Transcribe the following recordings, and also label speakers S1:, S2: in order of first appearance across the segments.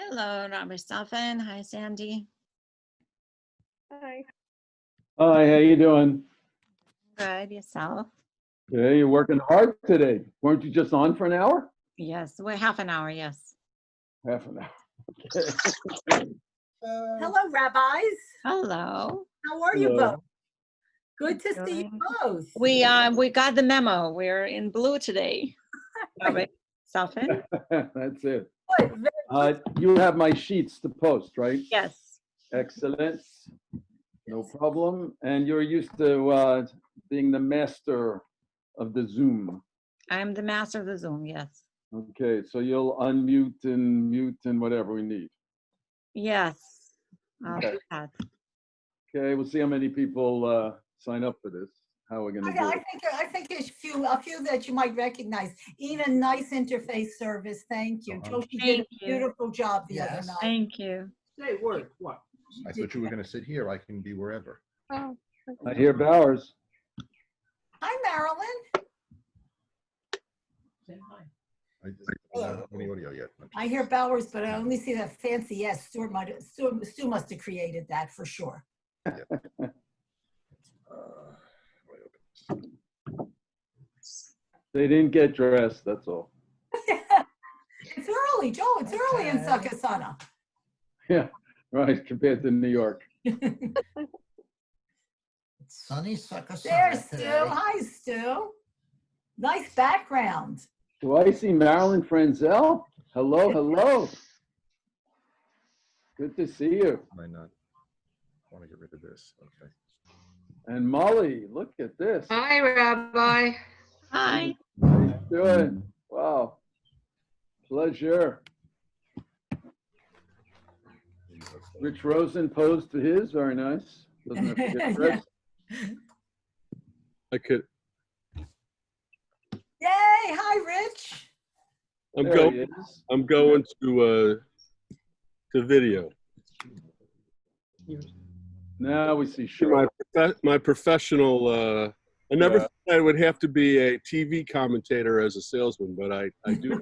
S1: Hello, Rabbi Soffin. Hi, Sandy.
S2: Hi.
S3: Hi, how you doing?
S1: Good, yourself?
S3: Yeah, you're working hard today. Weren't you just on for an hour?
S1: Yes, we're half an hour, yes.
S3: Half an hour.
S4: Hello, rabbis.
S1: Hello.
S4: How are you
S3: Hello.
S4: both? Good to see you both.
S1: We got the memo. We're in blue today. Rabbi Soffin?
S3: That's it.
S4: Good, very
S3: You have my sheets to post, right?
S1: Yes.
S3: Excellent. No problem. And you're used to being the master of the Zoom.
S1: I'm the master of the Zoom, yes.
S3: Okay, so you'll unmute and mute and whatever we need.
S1: Yes. I'll
S3: Okay.
S1: do that.
S3: Okay, we'll see how many people sign up for this. How we're gonna do it.
S4: I think there's a few that you might recognize. Ina, nice interface service. Thank you. Joshi did
S1: Thank
S4: a
S1: you.
S4: beautiful job the other
S5: Yes.
S4: night.
S1: Thank you.
S5: Say word. What? I thought you were going to sit here. I can be wherever.
S2: Oh,
S3: I hear Bowers.
S4: Hi, Marilyn.
S5: Say hi. I don't have any audio yet.
S4: I hear Bowers, but I only see that fancy S. Stu must have created that for sure.
S3: They didn't get dressed, that's all.
S4: It's early, Joe. It's early in Sakasana.
S3: Yeah, right, compared to New York.
S5: Sunny Sakasana.
S4: There's Stu. Hi, Stu. Nice background.
S3: Do I see Marilyn Frenzel? Hello, hello. Good to see you.
S5: Might not want to get rid of this. Okay.
S3: And Molly, look at this.
S2: hi, Rabbi.
S1: Hi.
S3: How you doing? Wow. Pleasure. Rich Rosen posed to his, very nice. Doesn't have to get dressed.
S6: I could.
S4: Yay! Hi, Rich.
S6: I'm
S3: There
S6: going.
S3: he is.
S6: I'm going to video.
S3: Now we see
S6: My
S3: Cheryl.
S6: my professional. I never
S3: Yeah.
S6: thought I would have to be a TV commentator as a salesman, but I do now.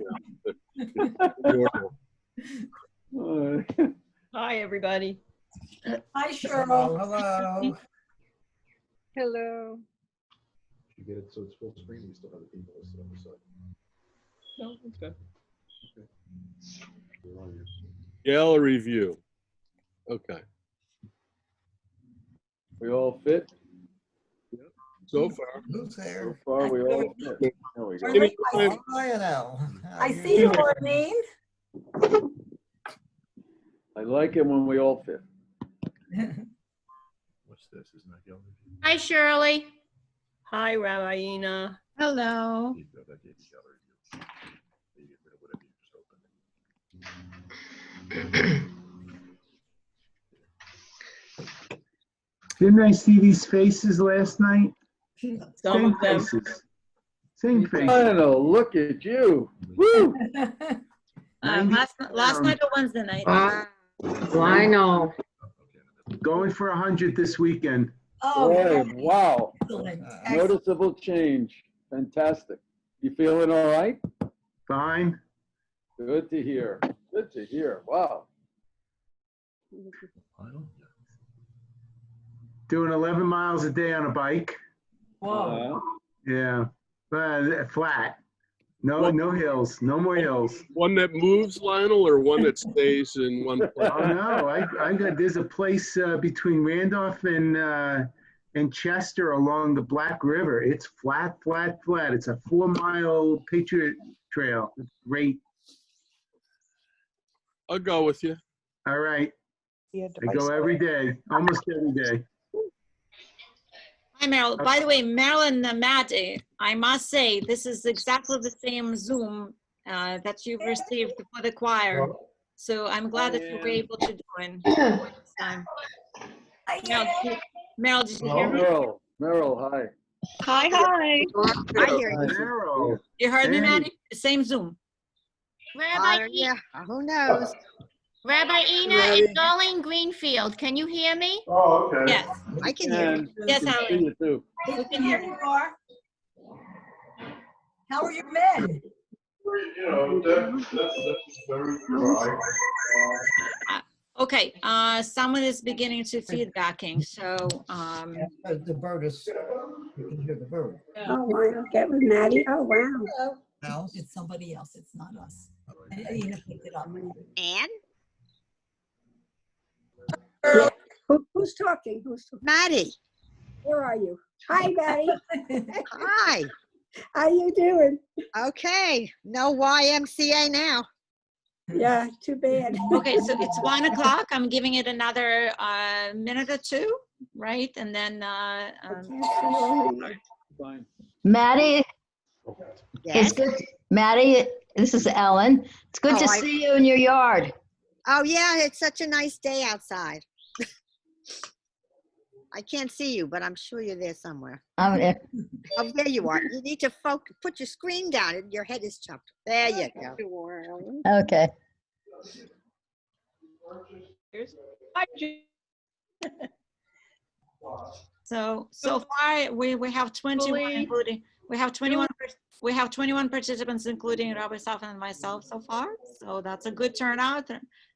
S7: Hi, everybody.
S4: Hi, Cheryl.
S5: Hello.
S2: Hello.
S5: You get it so it's full screen. You still have the people listed on the side.
S7: No, it's good.
S5: You're on your-
S6: Gallery view. Okay.
S3: We all fit?
S6: So far.
S5: Who's
S3: So
S5: there?
S3: far, we all fit. There we go.
S6: Any-
S5: Lionel.
S4: I see you, Orneen.
S3: I like it when we all fit.
S5: What's this? Isn't that gallery view?
S7: Hi, Shirley. Hi, Rabbi Inna.
S1: Hello.
S5: There you go, that gave you gallery view. You get rid of whatever you just opened.
S8: Didn't I see these faces last night?
S7: Some of them.
S8: faces. Same faces.
S3: Lionel, look at you. Woo!
S1: Last night or Wednesday night?
S2: I know.
S8: Going for 100 this weekend.
S4: Oh,
S3: Oh, wow.
S4: excellent. Excellent.
S3: Noticeable change. Fantastic. You feeling all right?
S8: Fine.
S3: Good to hear. Good to hear. Wow.
S8: Doing 11 miles a day on a bike.
S4: Whoa.
S8: Yeah. Flat. No hills. No more hills.
S6: One that moves, Lionel, or one that stays in one place?
S8: Oh no! I got. There's a place between Randolph and Chester along the Black River. It's flat. It's a 4-mile Patriot Trail. It's great.
S6: I'll go with you.
S8: All right. I go every day, almost every day.
S1: Hi, Marilyn. By the way, Marilyn, Matt, I must say, this is exactly the same Zoom that you've received for the choir. So I'm glad that you were able to join this time. Meryl, did you hear me?
S3: Meryl, hi.
S2: Hi.
S1: I hear you.
S8: Meryl.
S1: You heard me,
S8: Hey.
S1: Maddie? Same Zoom.
S9: Rabbi,
S2: Who knows?
S9: Rabbi Inna and Darlene Greenfield, can you hear me?
S5: Oh, okay.
S1: Yes,
S9: I can hear you.
S1: yes,
S3: We can see you too.
S1: we can hear you.
S4: How are your men?
S5: You know, that's very dry.
S1: Okay, someone is beginning to feedbacking, so,
S4: The bird is, you can hear the bird.
S2: Oh, wow. That was Maddie. Oh, wow.
S4: No, it's somebody else. It's not us. And Ina picked it up.
S10: Ann?
S2: Who's talking?
S10: Maddie.
S2: Where are you? Hi, Maddie.
S10: Hi.
S2: How you doing?
S10: Okay. No YMCA now.
S2: Yeah, too bad.
S1: okay, so it's 1 o'clock. I'm giving it another minute or two, right? And then,
S3: Fine.
S11: Maddie,
S10: Yes.
S11: it's good. Maddie, this is Ellen. It's good
S10: Oh,
S11: to see you in your yard.
S10: Oh, yeah. It's such a nice day outside. I can't see you, but I'm sure you're there somewhere.
S11: I'm there.
S10: Oh, there you are. You need to put your screen down and your head is chopped. There you go.
S11: Okay.
S1: so far we have 21, including, we have 21 participants, including Rabbi Soffin and myself so far. So that's a good turnout.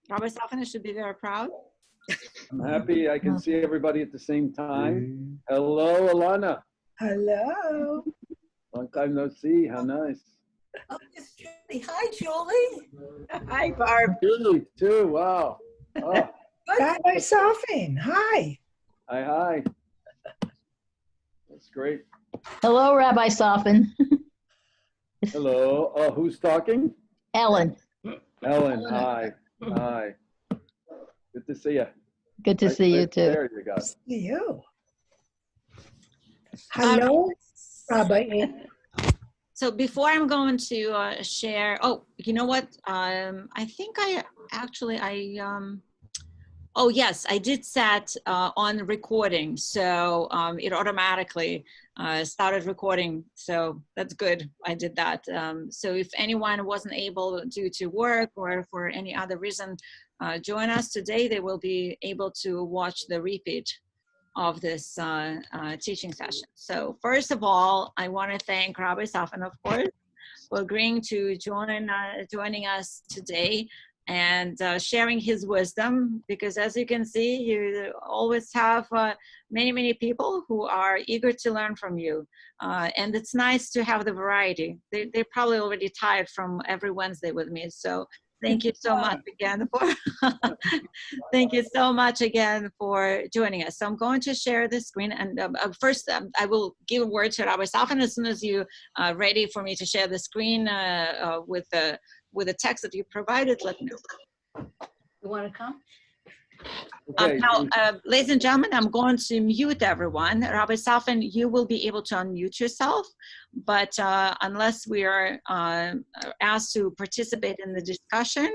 S1: Rabbi Soffin should be very proud.
S3: I'm happy I can see everybody at the same time. Hello, Alana.
S2: Hello.
S3: Long time no see. How nice.
S4: Oh, it's Julie. Hi, Julie.
S2: Hi, Barb.
S3: Julie, too. Wow. Oh,
S2: Rabbi Soffin. Hi.
S3: hi. That's great.
S11: Hello, Rabbi Soffin.
S3: Hello. Who's talking?
S11: Ellen,
S3: Ellen. Hi. Hi. Good to see you.
S11: good to see you too.
S3: There you go.
S2: You.
S1: Hello,
S2: Rabbi.
S1: So before I'm going to share, oh, you know what? I think oh yes, I did set on recording. So it automatically started recording. So that's good, I did that. So if anyone wasn't able due to work or for any other reason, join us today, they will be able to watch the repeat of this teaching session. So first of all, I want to thank Rabbi Soffin, of course, for agreeing to joining us today and sharing his wisdom, because as you can see, you always have many people who are eager to learn from you. And it's nice to have the variety. They're probably already tired from every Wednesday with me. So thank you so much again for thank you so much again for joining us. So I'm going to share the screen, and first I will give a word to Rabbi Soffin as soon as you ready for me to share the screen with the text that you provided. Let me know.
S4: You want to come?
S3: Okay.
S1: Now, ladies and gentlemen, I'm going to mute everyone. Rabbi Soffin, you will be able to unmute yourself, but unless we are asked to participate in the discussion,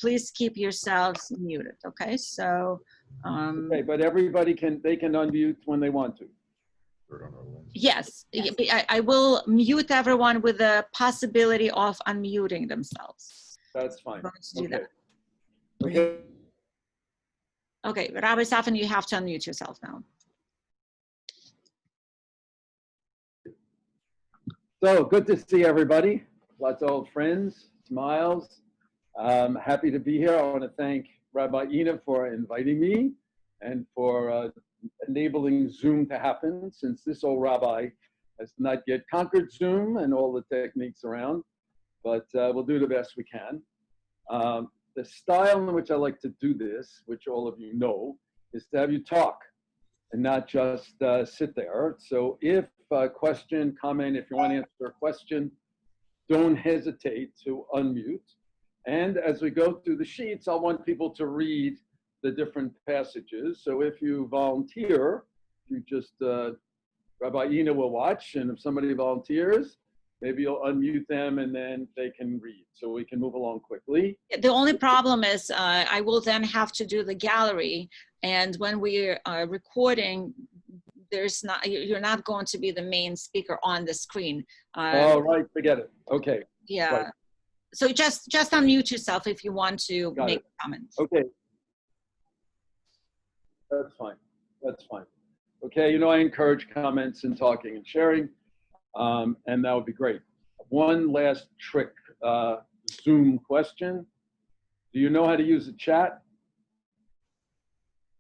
S1: please keep yourselves muted, okay? So,
S3: Okay, but everybody can unmute when they want to.
S1: yes, I will mute everyone with the possibility of unmuting themselves.
S3: That's fine.
S1: I'm going to do that.
S3: Okay.
S1: Okay, Rabbi Soffin, you have to unmute yourself now.
S3: So good to see everybody. Lots of old friends, smiles. Happy to be here. I want to thank Rabbi Inna for inviting me and for enabling Zoom to happen, since this old rabbi has not yet conquered Zoom and all the techniques around, but we'll do the best we can. The style in which I like to do this, which all of you know, is to have you talk and not just sit there. So if a question, comment, if you want to answer a question, don't hesitate to unmute. And as we go through the sheets, I want people to read the different passages. So if you volunteer, you just, Rabbi Inna will watch, and if somebody volunteers, maybe you'll unmute them and then they can read, so we can move along quickly.
S1: The only problem is I will then have to do the gallery, and when we are recording, you're not going to be the main speaker on the screen.
S3: Oh, right, forget it. Okay.
S1: Yeah.
S3: Right.
S1: So just unmute yourself if you want to make a comment.
S3: Okay. That's fine. That's fine. Okay, you know, I encourage comments and talking and sharing, and that would be great. One last trick, Zoom question. Do you know how to use the chat?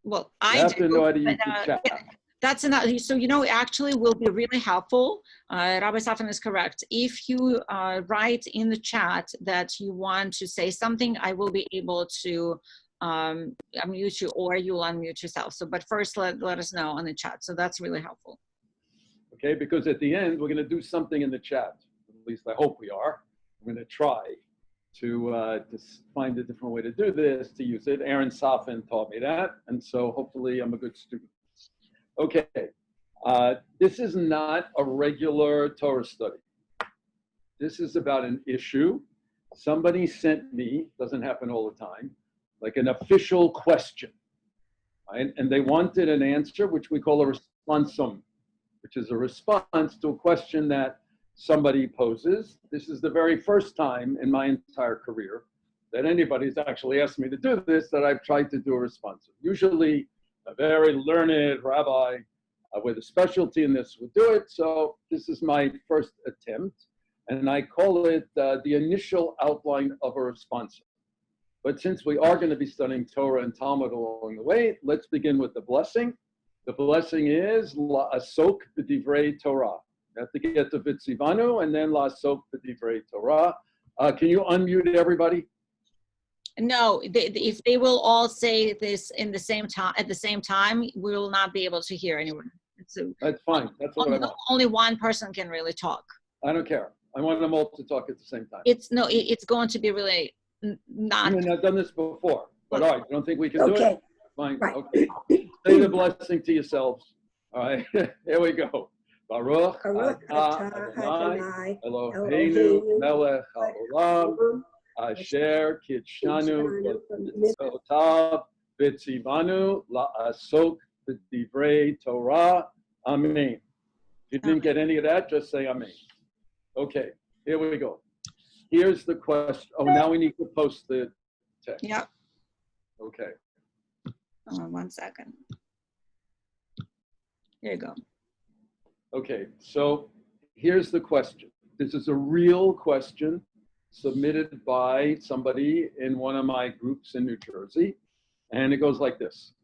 S1: Well,
S3: You
S1: I
S3: have
S1: do,
S3: to know how to
S1: but,
S3: use the chat.
S1: yeah, that's enough. So, actually will be really helpful. Rabbi Soffin is correct. If you write in the chat that you want to say something, I will be able to unmute you, or you'll unmute yourself. So, but first let us know on the chat. So that's really helpful.
S3: Okay, because at the end, we're going to do something in the chat. At least I hope we are. We're going to try to find a different way to do this, to use it. Aaron Soffin taught me that, and so hopefully I'm a good student. Okay, this is not a regular Torah study. This is about an issue. Somebody sent me, doesn't happen all the time, like an official question, right? And they wanted an answer, which we call a responsum, which is a response to a question that somebody poses. This is the very first time in my entire career that anybody's actually asked me to do this, that I've tried to do a response. Usually a very learned rabbi with a specialty in this would do it. So this is my first attempt, and I call it the initial outline of a response. But since we are going to be studying Torah and Talmud along the way, let's begin with the blessing. The blessing is la'asok b'divrei Torah. You have to get to Vitzivanu and then la'asok b'divrei Torah. Can you unmute everybody?
S1: No, if they will all say this in the same time at the same time, we will not be able to hear anyone.
S3: That's fine. That's what I want.
S1: Only one person can really talk.
S3: I don't care. I want them all to talk at the same time.
S1: It's going to be really not.
S3: I mean, I've done this before, but all right, you don't think we can do
S2: Okay.
S3: it? Fine.
S2: Right.
S3: Okay. Say the blessing to yourselves. All right. Here we go. Baruch
S2: Baruch
S3: atah
S2: atah
S3: Adonai
S2: Adonai
S3: Eloheinu melech haolam asher kitshanu b'mitzvotav v'tzivanu la'asok b'divrei Torah. Amen. If you didn't get any of that, just say amen. Okay, here we go. Here's the question. Oh, now we need to post the text.
S1: Yep.
S3: Okay.
S1: 1 second. Here you go.
S3: Okay, so here's the question. This is a real question submitted by somebody in one of my groups in New Jersey, and it goes like this.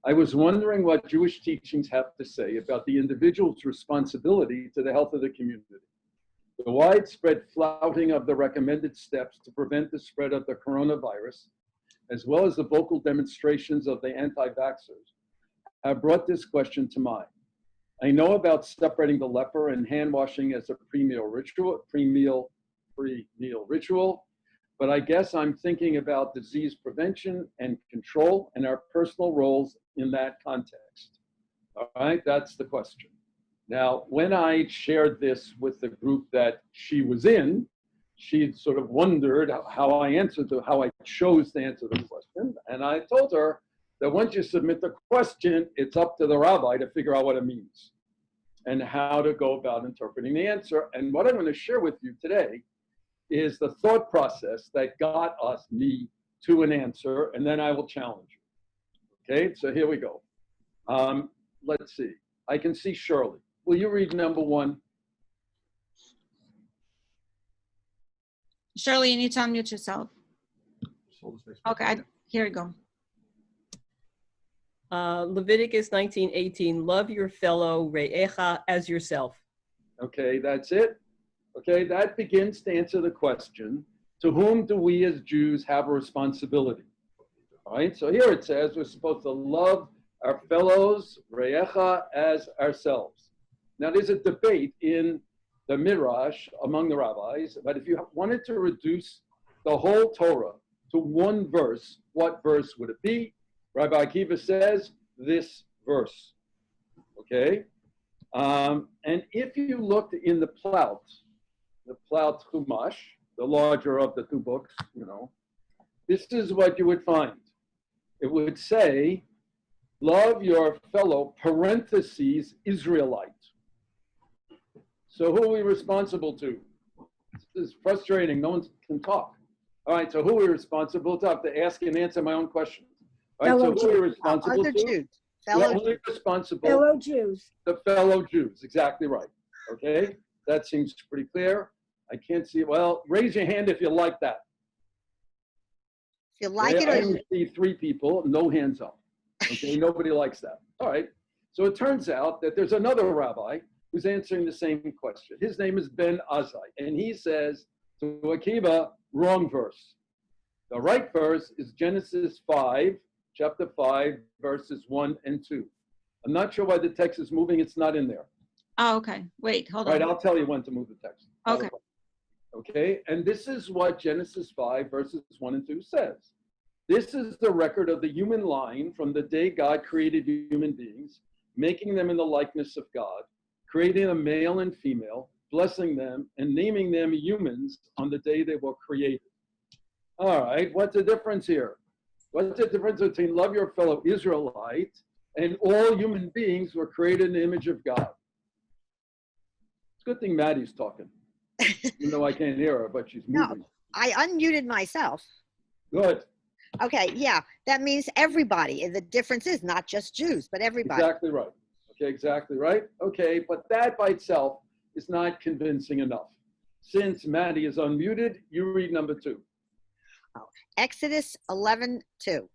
S3: I was wondering what Jewish teachings have to say about the individual's responsibility to the health of the community. The widespread flouting of the recommended steps to prevent the spread of the coronavirus, as well as the vocal demonstrations of the anti-vaxxers, have brought this question to mind. I know about separating the leper and hand washing as a pre-meal ritual, but I guess I'm thinking about disease prevention and control and our personal roles in that context. All right, that's the question. Now, when I shared this with the group that she was in, she sort of wondered how I chose to answer the question. And I told her that once you submit the question, it's up to the rabbi to figure out what it means and how to go about interpreting the answer. And what I'm going to share with you today is the thought process that got me to an answer, and then I will challenge you. Okay, so here we go. Let's see. I can see Shirley. Will you read number 1?
S1: Shirley, you need to unmute yourself. Okay, here you go.
S7: Leviticus 19:18, love your fellow re'echa as yourself.
S3: Okay, that's it. Okay, that begins to answer the question, to whom do we as Jews have a responsibility? All right, so here it says we're supposed to love our fellows, re'echa, as ourselves. Now, there's a debate in the Midrash among the rabbis, but if you wanted to reduce the whole Torah to one verse, what verse would it be? Rabbi Akiva says this verse, okay? And if you looked in the Plaut Chumash, the larger of the two books, this is what you would find. It would say, love your fellow, parentheses, Israelite. So who are we responsible to? This is frustrating. No one can talk. All right, so who are we responsible to? I have to ask and answer my own questions. All right, so who are we responsible to?
S10: Jews.
S3: We're only responsible.
S2: Fellow Jews.
S3: The fellow Jews, exactly right. Okay, that seems pretty clear. I can't see it. Well, raise your hand if you like that.
S10: If you like
S3: Okay,
S10: it
S3: I
S10: or
S3: only see 3 people, no hands up. Okay, nobody likes that. All right. So it turns out that there's another rabbi who's answering the same question. His name is Ben Azai, and he says to Akiva, wrong verse. The right verse is Genesis 5, chapter 5, verses 1 and 2. I'm not sure why the text is moving. It's not in there.
S1: Oh, okay. Wait, hold
S3: All right,
S1: on.
S3: I'll tell you when to move the text.
S1: Okay.
S3: Okay, and this is what Genesis 5, verses 1 and 2 says. This is the record of the human line from the day God created human beings, making them in the likeness of God, creating a male and female, blessing them, and naming them humans on the day they were created. All right, what's the difference here? What's the difference between love your fellow Israelite and all human beings were created in the image of God? It's a good thing Maddie's talking. Even though I can't hear her, but she's moving.
S10: no, I unmuted myself.
S3: Good.
S10: Okay, yeah, that means everybody. The difference is not just Jews, but everybody.
S3: Exactly right. Okay, exactly right. Okay, but that by itself is not convincing enough. Since Maddie is unmuted, you read number 2.
S10: Exodus 11:2.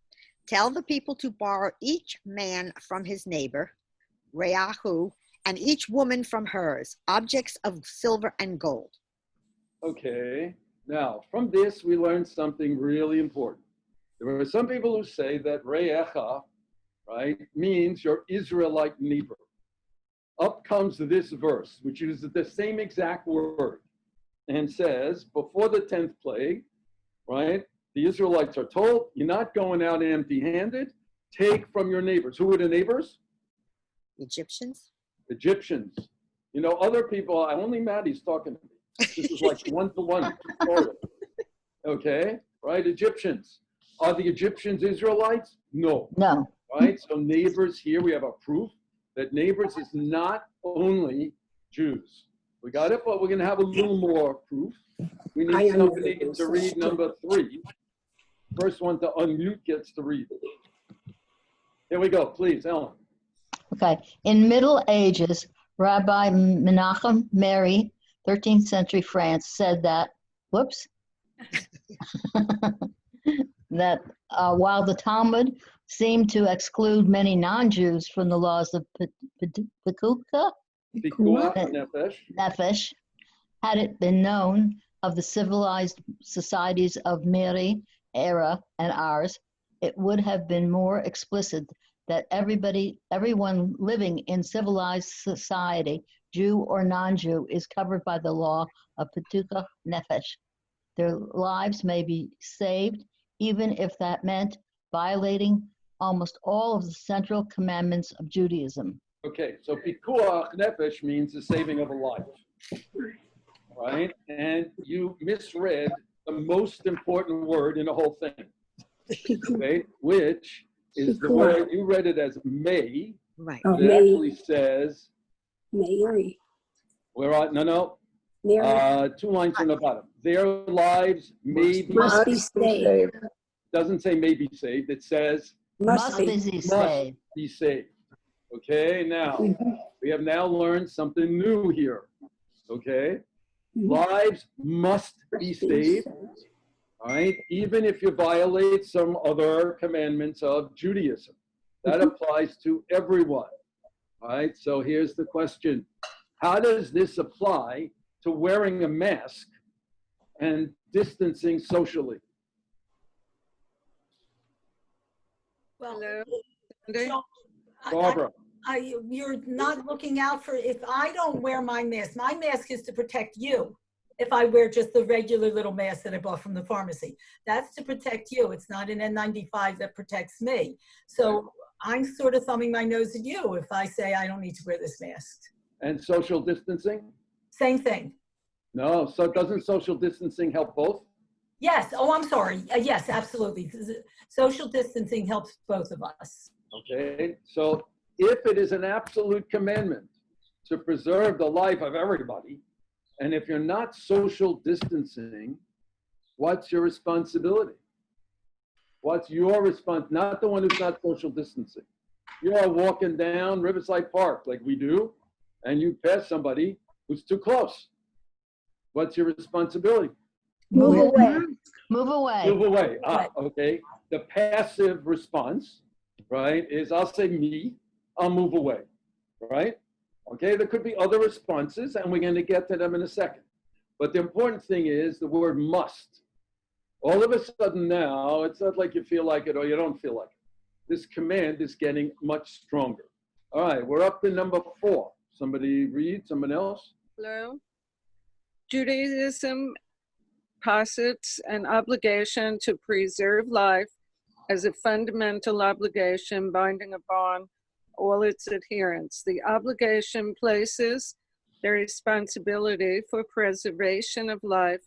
S10: Tell the people to borrow each man from his neighbor, Reahu, and each woman from hers, objects of silver and gold.
S3: Okay, now from this we learned something really important. There are some people who say that Re'echa, right, means your Israelite neighbor. Up comes this verse, which uses the same exact word and says, before the 10th plague, right, the Israelites are told, you're not going out empty-handed, take from your neighbors. Who were the neighbors?
S10: Egyptians.
S3: Egyptians. You know, other people, only Maddie's talking to me. This is like one-to-one. Okay, right, Egyptians. Are the Egyptians Israelites? No.
S11: No.
S3: Right, so neighbors here, we have a proof that neighbors is not only Jews. We got it, but we're gonna have a little more proof. We need somebody to read number 3. First one to unmute gets to read. Here we go, please, Ellen.
S11: Okay. In Middle Ages, Rabbi Menachem Mary, 13th century France, said that, whoops, that while the Talmud seemed to exclude many non-Jews from the laws of Pekuah Nefesh, had it been known of the civilized societies of Mary era and ours, it would have been more explicit that everyone living in civilized society, Jew or non-Jew, is covered by the law of Pekuah Nefesh. Their lives may be saved, even if that meant violating almost all of the central commandments of Judaism.
S3: Okay, so pikuach nefesh means the saving of a life, right? And you misread the most important word in the whole thing, okay? Which is the word, you read it as may,
S10: right?
S3: But it actually says
S12: Mary.
S3: We're on, no. 2 lines from the bottom. Their lives may be
S12: Must be saved.
S3: Doesn't say may be saved. It says
S11: Must be saved.
S3: be saved. Okay, now we have now learned something new here. Okay, lives must be saved. All right, even if you violate some other commandments of Judaism, that applies to everyone. All right, so here's the question: how does this apply to wearing a mask and distancing socially?
S4: Well,
S1: Hello?
S3: Barbara.
S4: You're not looking out for, if I don't wear my mask is to protect you. If I wear just the regular little mask that I bought from the pharmacy, that's to protect you. It's not an N95 that protects me. So I'm sort of thumbing my nose at you if I say I don't need to wear this mask.
S3: And social distancing?
S4: Same thing.
S3: No, so doesn't social distancing help both?
S4: Yes. Oh, I'm sorry. Yes, absolutely. Social distancing helps both of us.
S3: Okay, so if it is an absolute commandment to preserve the life of everybody, and if you're not social distancing, what's your responsibility? What's your response? Not the one who's not social distancing. You are walking down Riverside Park like we do, and you pass somebody who's too close. What's your responsibility?
S11: Move
S2: Wear a
S11: away.
S2: mask.
S11: Move away.
S3: Move away. Okay. The passive response, right, is I'll say me, I'll move away, right? Okay, there could be other responses, and we're going to get to them in a second. But the important thing is the word must. All of a sudden now, it's not like you feel like it or you don't feel like it. This command is getting much stronger. All right, we're up to number 4. Somebody read, someone else?
S13: Hello. Judaism posits an obligation to preserve life as a fundamental obligation binding upon all its adherents. The obligation places the responsibility for preservation of life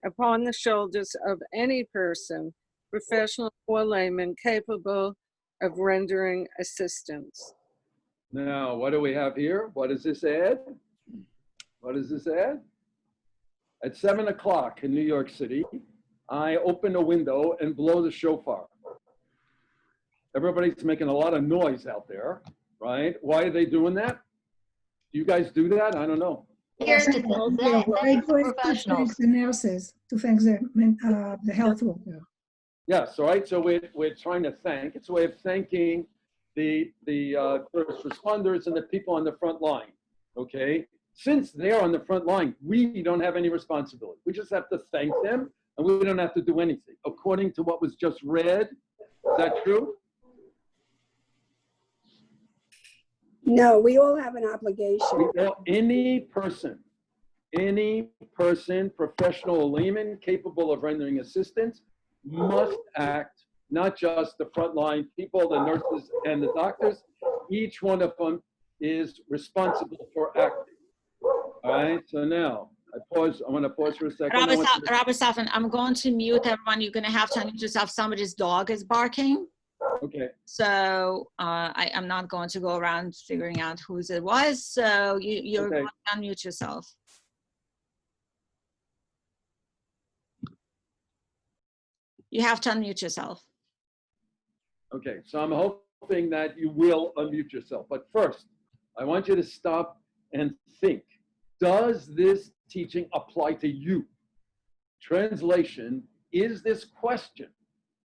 S13: upon the shoulders of any person, professional or layman, capable of rendering assistance.
S3: Now, what do we have here? What does this add? What does this add? At 7 o'clock in New York City, I open a window and blow the shofar. Everybody's making a lot of noise out there, right? Why are they doing that? Do you guys do that? I don't know.
S11: Yes,
S9: Here-
S11: thank the professionals.
S2: The nurses, to thank the health worker.
S3: Yes, all right. So we're trying to thank. It's a way of thanking the first responders and the people on the front line. Okay. Since they're on the front line, we don't have any responsibility. We just have to thank them, and we don't have to do anything. According to what was just read, is that true?
S12: No, we all have an obligation.
S3: Any person, professional or layman, capable of rendering assistance, must act, not just the frontline people, the nurses and the doctors. Each one of them is responsible for acting. All right, so now I want to pause for a second.
S1: Rabbi Soffin, I'm going to mute everyone. You're going to have to unmute yourself. Somebody's dog is barking.
S3: Okay.
S1: So I'm not going to go around figuring out whose it was. So you're
S3: Okay.
S1: going to unmute yourself. You have to unmute yourself.
S3: Okay, so I'm hoping that you will unmute yourself. But first, I want you to stop and think. Does this teaching apply to you? Translation, is this question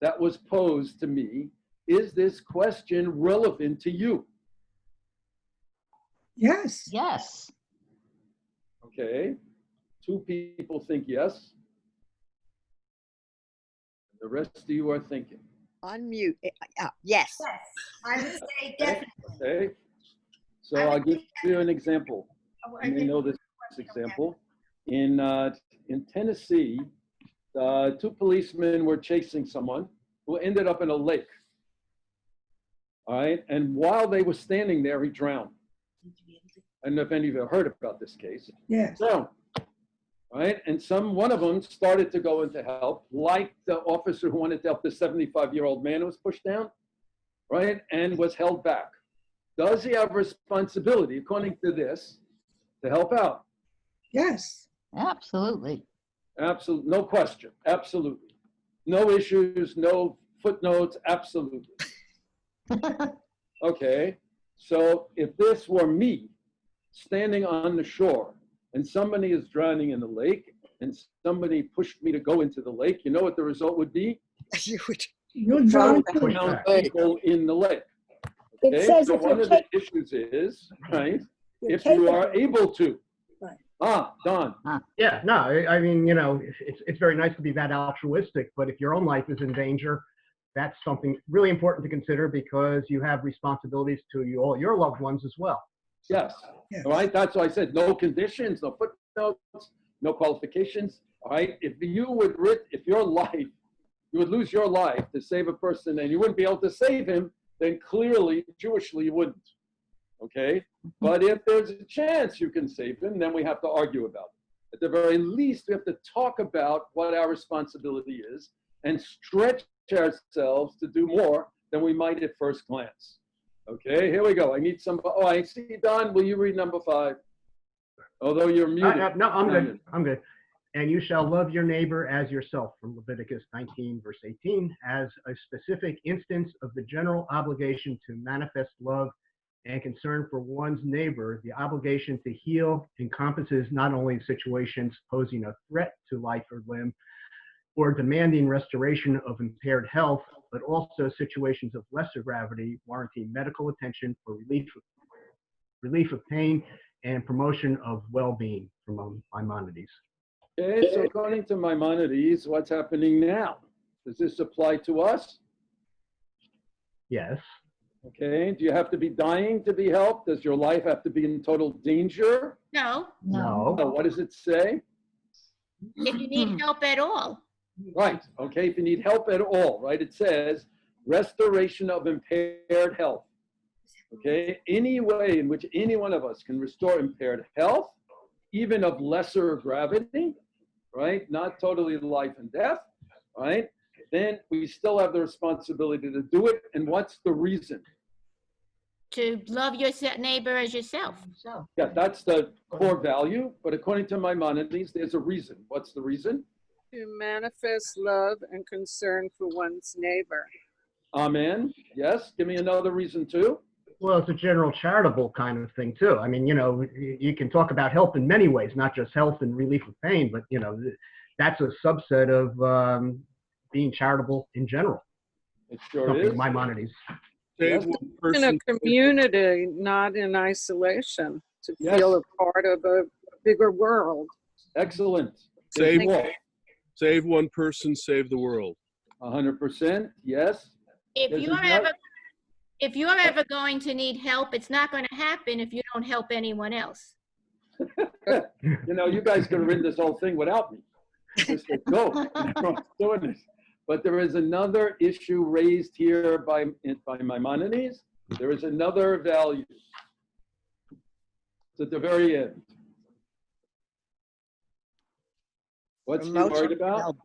S3: that was posed to me, is this question relevant to you?
S2: Yes.
S11: Yes.
S3: Okay, 2 people think yes. The rest of you are thinking.
S10: Unmute. Yes.
S4: I would say
S3: Okay, okay. So I'll give you an example. You may know this example. In Tennessee, 2 policemen were chasing someone who ended up in a lake. All right, and while they were standing there, he drowned. I don't know if any of you have heard about this case.
S2: Yes.
S3: Drowned. All right, and one of them started to go in to help, like the officer who wanted to help the 75-year-old man who was pushed down, right, and was held back. Does he have responsibility, according to this, to help out?
S2: Yes.
S11: Absolutely.
S3: Absolutely, no question, absolutely. No issues, no footnotes, absolutely. Okay, so if this were me standing on the shore and somebody is drowning in the lake and somebody pushed me to go into the lake, you know what the result would be?
S2: You're drowned.
S3: People in the lake.
S12: It
S3: Okay,
S12: says
S3: so
S12: if you're
S3: one of the issues is, right, if you are able to.
S12: Right.
S3: Don.
S5: Yeah, no, I mean, you know, it's very nice to be that altruistic, but if your own life is in danger, that's something really important to consider because you have responsibilities to all your loved ones as well.
S3: Yes.
S2: Yes.
S3: All right. That's why I said no conditions, no footnotes, no qualifications. All right. If you would lose your life to save a person and you wouldn't be able to save him, then clearly, Jewishly, you wouldn't. Okay. But if there's a chance you can save him, then we have to argue about it. At the very least, we have to talk about what our responsibility is and stretch ourselves to do more than we might at first glance. Okay, here we go. I need some. Oh, I see, Don. Will you read number 5? Although you're muted.
S5: No, I'm good. I'm good. And you shall love your neighbor as yourself, from Leviticus 19, verse 18, as a specific instance of the general obligation to manifest love and concern for one's neighbor, the obligation to heal encompasses not only situations posing a threat to life or limb or demanding restoration of impaired health, but also situations of lesser gravity warranting medical attention for relief of pain and promotion of well-being from Maimonides.
S3: Okay, so according to Maimonides, what's happening now? Does this apply to us?
S5: Yes.
S3: Okay, do you have to be dying to be helped? Does your life have to be in total danger?
S9: No,
S5: No.
S3: What does it say?
S9: if you need help at all.
S3: Right, okay, if you need help at all, right? It says restoration of impaired health. Okay, any way in which any one of us can restore impaired health, even of lesser gravity, right? Not totally life and death, right? Then we still have the responsibility to do it. And what's the reason?
S9: To love your neighbor as yourself.
S3: Yeah, that's the core value. But according to Maimonides, there's a reason. What's the reason?
S13: To manifest love and concern for one's neighbor.
S3: Amen. Yes. Give me another reason too.
S5: Well, it's a general charitable kind of thing too. I mean, you can talk about help in many ways, not just health and relief of pain, but that's a subset of being charitable in general.
S3: It sure is.
S5: Maimonides.
S3: Yes.
S13: In a community, not in isolation, to feel a part of a bigger world.
S3: Excellent.
S6: Save one person, save the world.
S3: 100%. Yes.
S9: If you're ever going to need help, it's not going to happen if you don't help anyone else.
S3: You guys could have written this whole thing without me. Just like, go. Doing this. But there is another issue raised here by Maimonides. There is another value. It's at the very end. What's he worried about?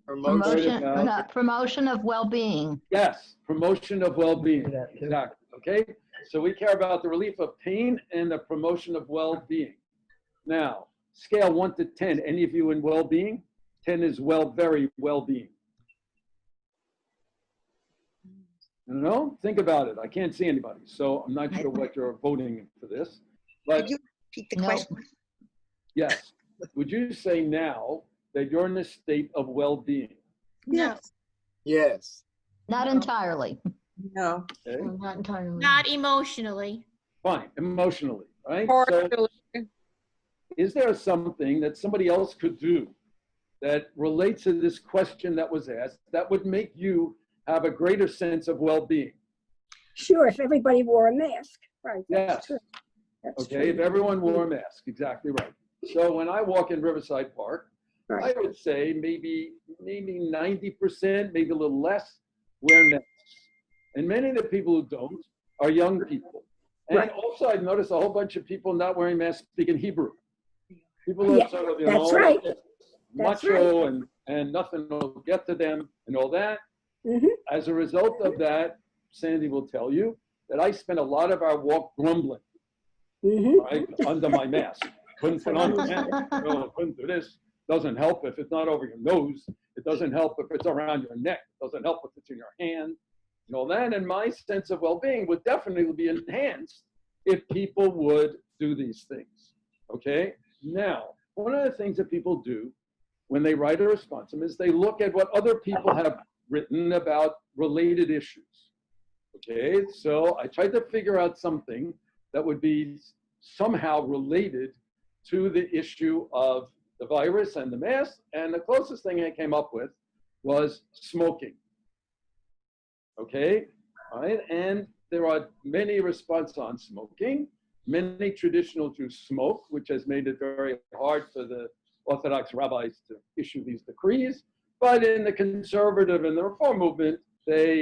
S11: Promotion of well-being.
S3: Yes, promotion of well-being. Exactly. Okay. So we care about the relief of pain and the promotion of well-being. Now, scale 1 to 10. Any of you in well-being? 10 is very well-being. Think about it. I can't see anybody, so I'm not sure what you're voting for this. But
S10: could you repeat the question?
S3: Yes. Would you say now that you're in a state of well-being?
S9: Yes.
S8: Yes.
S11: Not entirely.
S4: No.
S3: Okay.
S4: Not entirely.
S9: Not emotionally.
S3: Fine, emotionally, right?
S13: Partially.
S3: So, is there something that somebody else could do that relates to this question that was asked that would make you have a greater sense of well-being?
S12: Sure, if everybody wore a mask, right?
S3: Yes.
S12: True. That's
S3: Okay,
S12: true.
S3: if everyone wore a mask, exactly right. So when I walk in Riverside Park,
S12: Right.
S3: I would say maybe 90%, maybe a little less, wear masks. And many of the people who don't are young people. And
S12: Right.
S3: also I've noticed a whole bunch of people not wearing masks speaking Hebrew. People are sort of,
S12: that's right.
S3: macho and nothing will get to them and all that.
S12: Mm-hmm.
S3: As a result of that, Sandy will tell you that I spent a lot of our walk grumbling, right, under my mask. Couldn't put on the mask. Couldn't do this. Doesn't help if it's not over your nose. It doesn't help if it's around your neck. It doesn't help if it's in your hand. And all that. And my sense of well-being would definitely be enhanced if people would do these things. Okay? Now, one of the things that people do when they write a responsum is they look at what other people have written about related issues. Okay? So I tried to figure out something that would be somehow related to the issue of the virus and the mask, and the closest thing I came up with was smoking. Okay, all right, and there are many responses on smoking. Many traditional Jews smoke, which has made it very hard for the Orthodox rabbis to issue these decrees. But in the conservative and the reform movement, they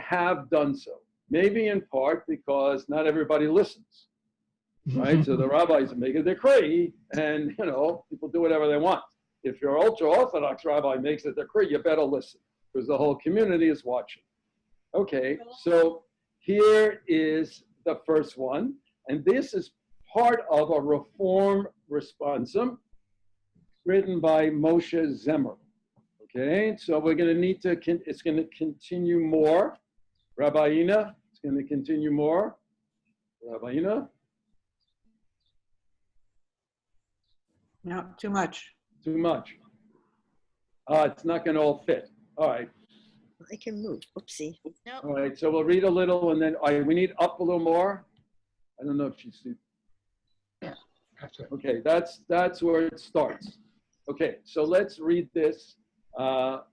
S3: have done so. Maybe in part because not everybody listens. Right, so the rabbis make a decree, and people do whatever they want. If your ultra-Orthodox rabbi makes a decree, you better listen, because the whole community is watching. Okay, so here is the first one, and this is part of a reform responsum written by Moshe Zemer. Okay, so we're going to need to, it's going to continue more. Rabbi Inna, it's going to continue more. Rabbi Inna?
S14: No, too much.
S3: Too much. It's not going to all fit. All right.
S10: I can move. Oopsie.
S3: All right. So we'll read a little and then we need up a little more. I don't know if she sees.
S14: Yeah, that's it.
S3: Okay, that's where it starts. Okay, so let's read this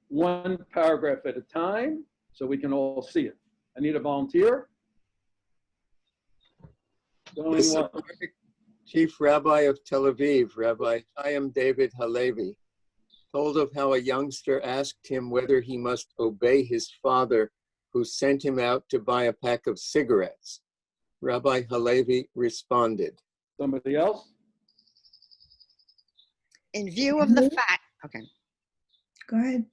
S3: one paragraph at a time so we can all see it. I need a volunteer. Going
S15: The
S3: once.
S15: Chief Rabbi of Tel Aviv, Rabbi Chaim David Halevi, told of how a youngster asked him whether he must obey his father who sent him out to buy a pack of cigarettes. Rabbi Halevi responded.
S3: Somebody else?
S10: In view of the fact, okay.
S2: Go ahead.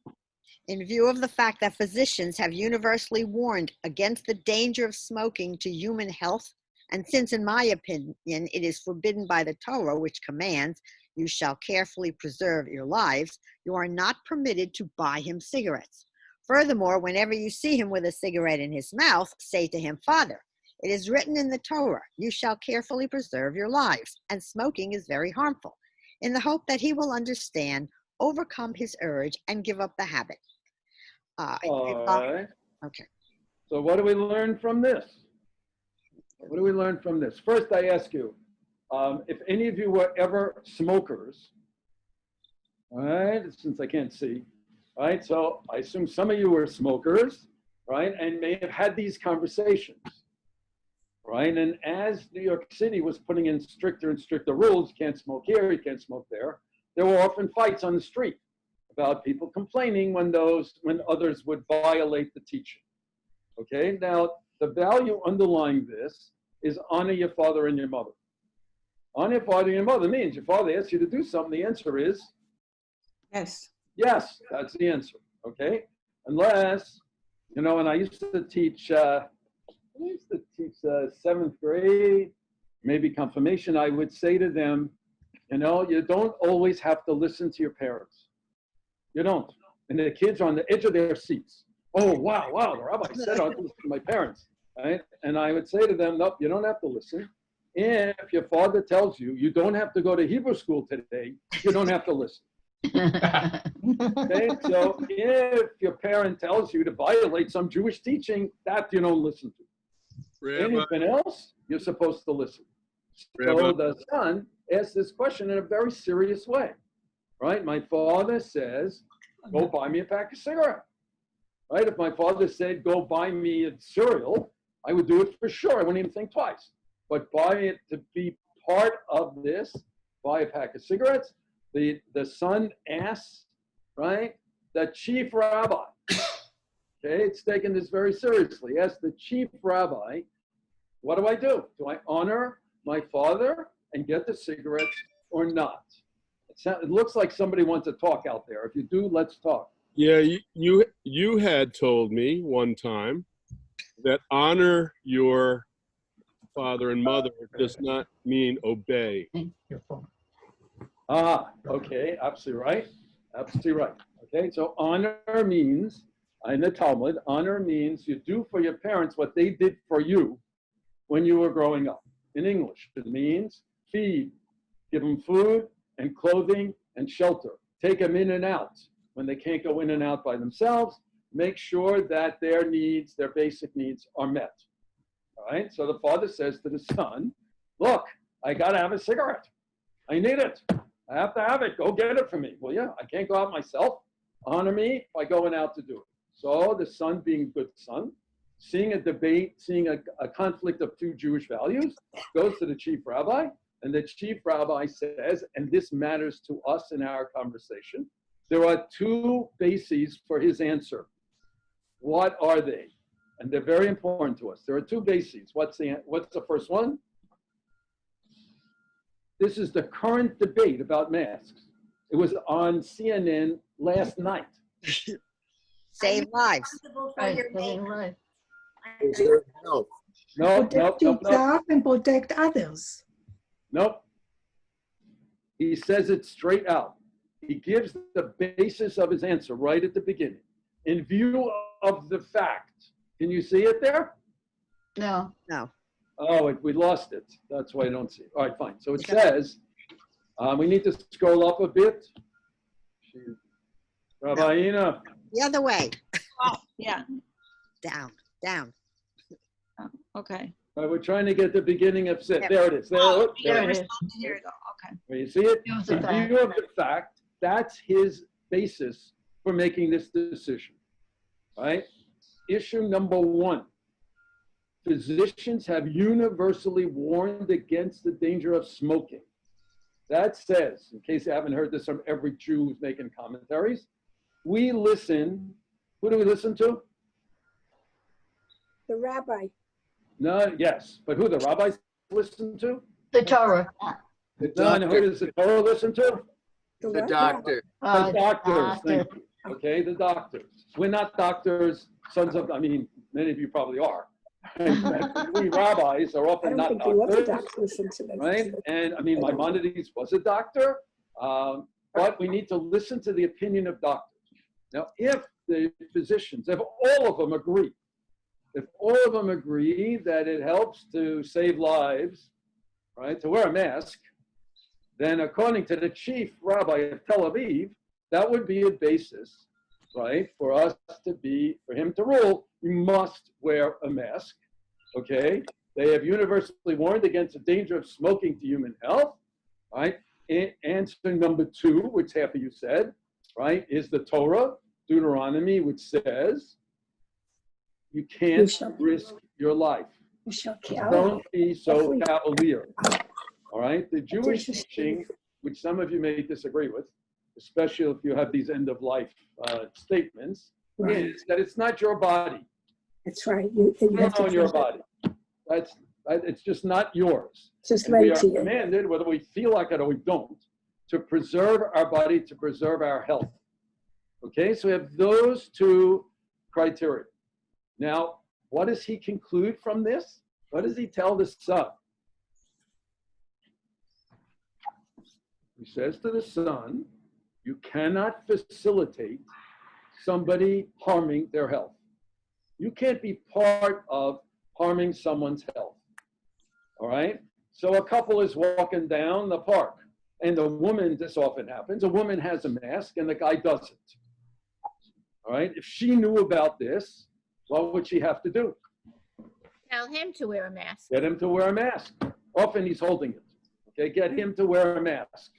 S10: In view of the fact that physicians have universally warned against the danger of smoking to human health, and since in my opinion it is forbidden by the Torah, which commands, you shall carefully preserve your lives, you are not permitted to buy him cigarettes. Furthermore, whenever you see him with a cigarette in his mouth, say to him, Father, it is written in the Torah, you shall carefully preserve your lives, and smoking is very harmful, in the hope that he will understand, overcome his urge, and give up the habit.
S3: All right.
S10: Okay.
S3: So what do we learn from this? What do we learn from this? First, I ask you, if any of you were ever smokers, all right, since I can't see, all right, so I assume some of you were smokers, right, and may have had these conversations, right? And as New York City was putting in stricter and stricter rules, you can't smoke here, you can't smoke there were often fights on the street about people complaining when others would violate the teaching. Okay, now the value underlying this is honor your father and your mother. Honor your father and your mother means your father asks you to do something, the answer is
S14: yes.
S3: Yes, that's the answer. Okay, unless, and I used to teach. Seventh grade, maybe confirmation. I would say to them, you don't always have to listen to your parents. You don't. And the kids are on the edge of their seats. Oh, wow, the rabbi said I don't have to listen to my parents. Right? And I would say to them, nope, you don't have to listen. If your father tells you, you don't have to go to Hebrew school today, you don't have to listen. Okay, so if your parent tells you to violate some Jewish teaching, that you don't listen to. Anything else, you're supposed to listen. So the son asked this question in a very serious way, right? My father says, go buy me a pack of cigarettes, right? If my father said, go buy me a cereal, I would do it for sure. I wouldn't even think twice. But buy it to be part of this, buy a pack of cigarettes. The son asks, right, the chief rabbi, okay, it's taken this very seriously, asks the chief rabbi, what do I do? Do I honor my father and get the cigarettes or not? It looks like somebody wants to talk out there. If you do, let's talk.
S6: Yeah, you had told me one time that honor your father and mother does not mean obey.
S3: Okay, absolutely right. Absolutely right. Okay, so honor means, in the Talmud, honor means you do for your parents what they did for you when you were growing up. In English, it means feed, give them food and clothing and shelter. Take them in and out when they can't go in and out by themselves. Make sure that their needs, their basic needs are met. All right, so the father says to the son, look, I got to have a cigarette. I need it. I have to have it. Go get it for me. Well, yeah, I can't go out myself. Honor me by going out to do it. So the son, being a good son, seeing a debate, seeing a conflict of two Jewish values, goes to the chief rabbi, and the chief rabbi says, and this matters to us in our conversation, there are two bases for his answer. What are they? And they're very important to us. There are two bases. What's the first one? This is the current debate about masks. It was on CNN last night.
S10: Save lives.
S2: Protect yourself and protect others.
S3: Nope. He says it straight out. He gives the basis of his answer right at the beginning. In view of the fact, can you see it there?
S11: No.
S10: No.
S3: Oh, we lost it. That's why I don't see it. All right, fine. So it says, we need to scroll up a bit. Rabbi Inna.
S10: The other way.
S1: Oh, yeah.
S10: Down, down.
S1: Oh, okay.
S3: All right, we're trying to get the beginning of sit.
S10: Yeah.
S3: There it is. There,
S1: Oh,
S3: look, there
S1: yeah,
S3: it
S1: we're
S3: is.
S1: supposed to hear it. Okay.
S3: Where you see it?
S11: Use
S3: In
S11: the fact.
S3: view of the fact, that's his basis for making this decision. Right? Issue number one. Physicians have universally warned against the danger of smoking. That says, in case you haven't heard this from every Jew who's making commentaries, we listen. Who do we listen to?
S12: The rabbi.
S3: No, yes, but who the rabbis listen to?
S11: The Torah.
S3: No, who does the Torah listen to?
S15: The
S12: what?
S15: doctor.
S3: The doctors. Thank you. Okay, the doctors. We're not doctors, sons of, I mean, many of you probably are. We rabbis are
S12: I
S3: often
S12: don't
S3: not
S12: think the
S3: doctors,
S12: Orthodox listen to them.
S3: right? And I mean, Maimonides was a doctor, but we need to listen to the opinion of doctors. Now, if the physicians, if all of them agree that it helps to save lives, right, to wear a mask, then according to the chief rabbi of Tel Aviv, that would be a basis, right, for him to rule, you must wear a mask, okay? They have universally warned against the danger of smoking to human health, right? Answer number two, which half of you said, right, is the Torah, Deuteronomy, which says, you can't risk your life. Don't be so cavalier. All right? The Jewish teaching, which some of you may disagree with, especially if you have these end-of-life statements, is that it's not your body.
S12: That's right.
S3: You don't own your body. It's just not yours.
S12: Just
S3: and we
S12: lent
S3: are
S12: to you.
S3: commanded, whether we feel like it or we don't, to preserve our body, to preserve our health. Okay, so we have those two criteria. Now, what does he conclude from this? What does he tell the son? He says to the son, you cannot facilitate somebody harming their health. You can't be part of harming someone's health. All right? So a couple is walking down the park, and the woman, this often happens, a woman has a mask and the guy doesn't. All right? If she knew about this, what would she have to do?
S9: Tell him to wear a mask.
S3: Get him to wear a mask. Often he's holding it. Okay? Get him to wear a mask.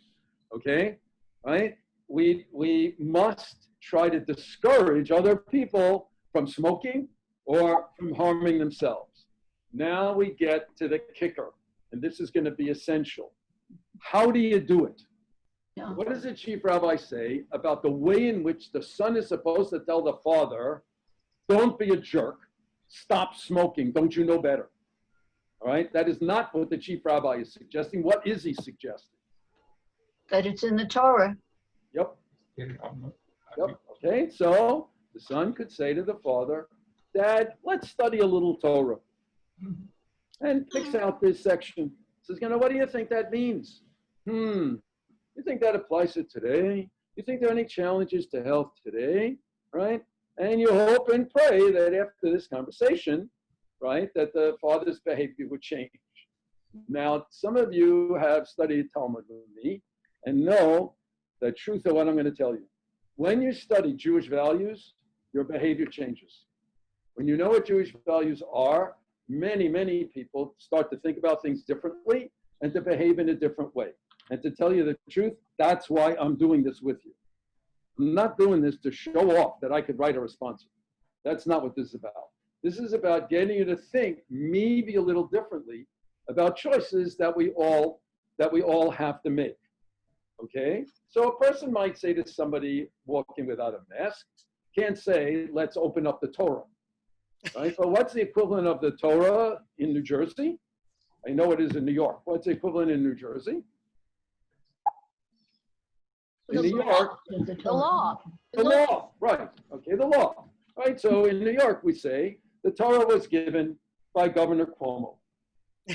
S3: Okay? Right? We must try to discourage other people from smoking or from harming themselves. Now we get to the kicker, and this is going to be essential. How do you do it?
S11: Yeah.
S3: What does the chief rabbi say about the way in which the son is supposed to tell the father, don't be a jerk, stop smoking, don't you know better? All right, that is not what the chief rabbi is suggesting. What is he suggesting?
S11: That it's in the Torah.
S3: Yep. Yep. Okay, so the son could say to the father, Dad, let's study a little Torah. And picks out this section. Says, what do you think that means? You think that applies to today? You think there are any challenges to health today? Right? And you hope and pray that after this conversation, right, that the father's behavior would change. Now, some of you have studied Talmud with me and know the truth of what I'm going to tell you. When you study Jewish values, your behavior changes. When you know what Jewish values are, many, many people start to think about things differently and to behave in a different way. And to tell you the truth, that's why I'm doing this with you. I'm not doing this to show off that I could write a response. That's not what this is about. This is about getting you to think maybe a little differently about choices that we all have to make. Okay? So a person might say to somebody walking without a mask, can't say, let's open up the Torah. Right? But what's the equivalent of the Torah in New Jersey? I know it is in New York. What's the equivalent in New Jersey? In New York,
S11: The law.
S3: the law, right? Okay, the law, right? So in New York, we say the Torah was given by Governor Cuomo.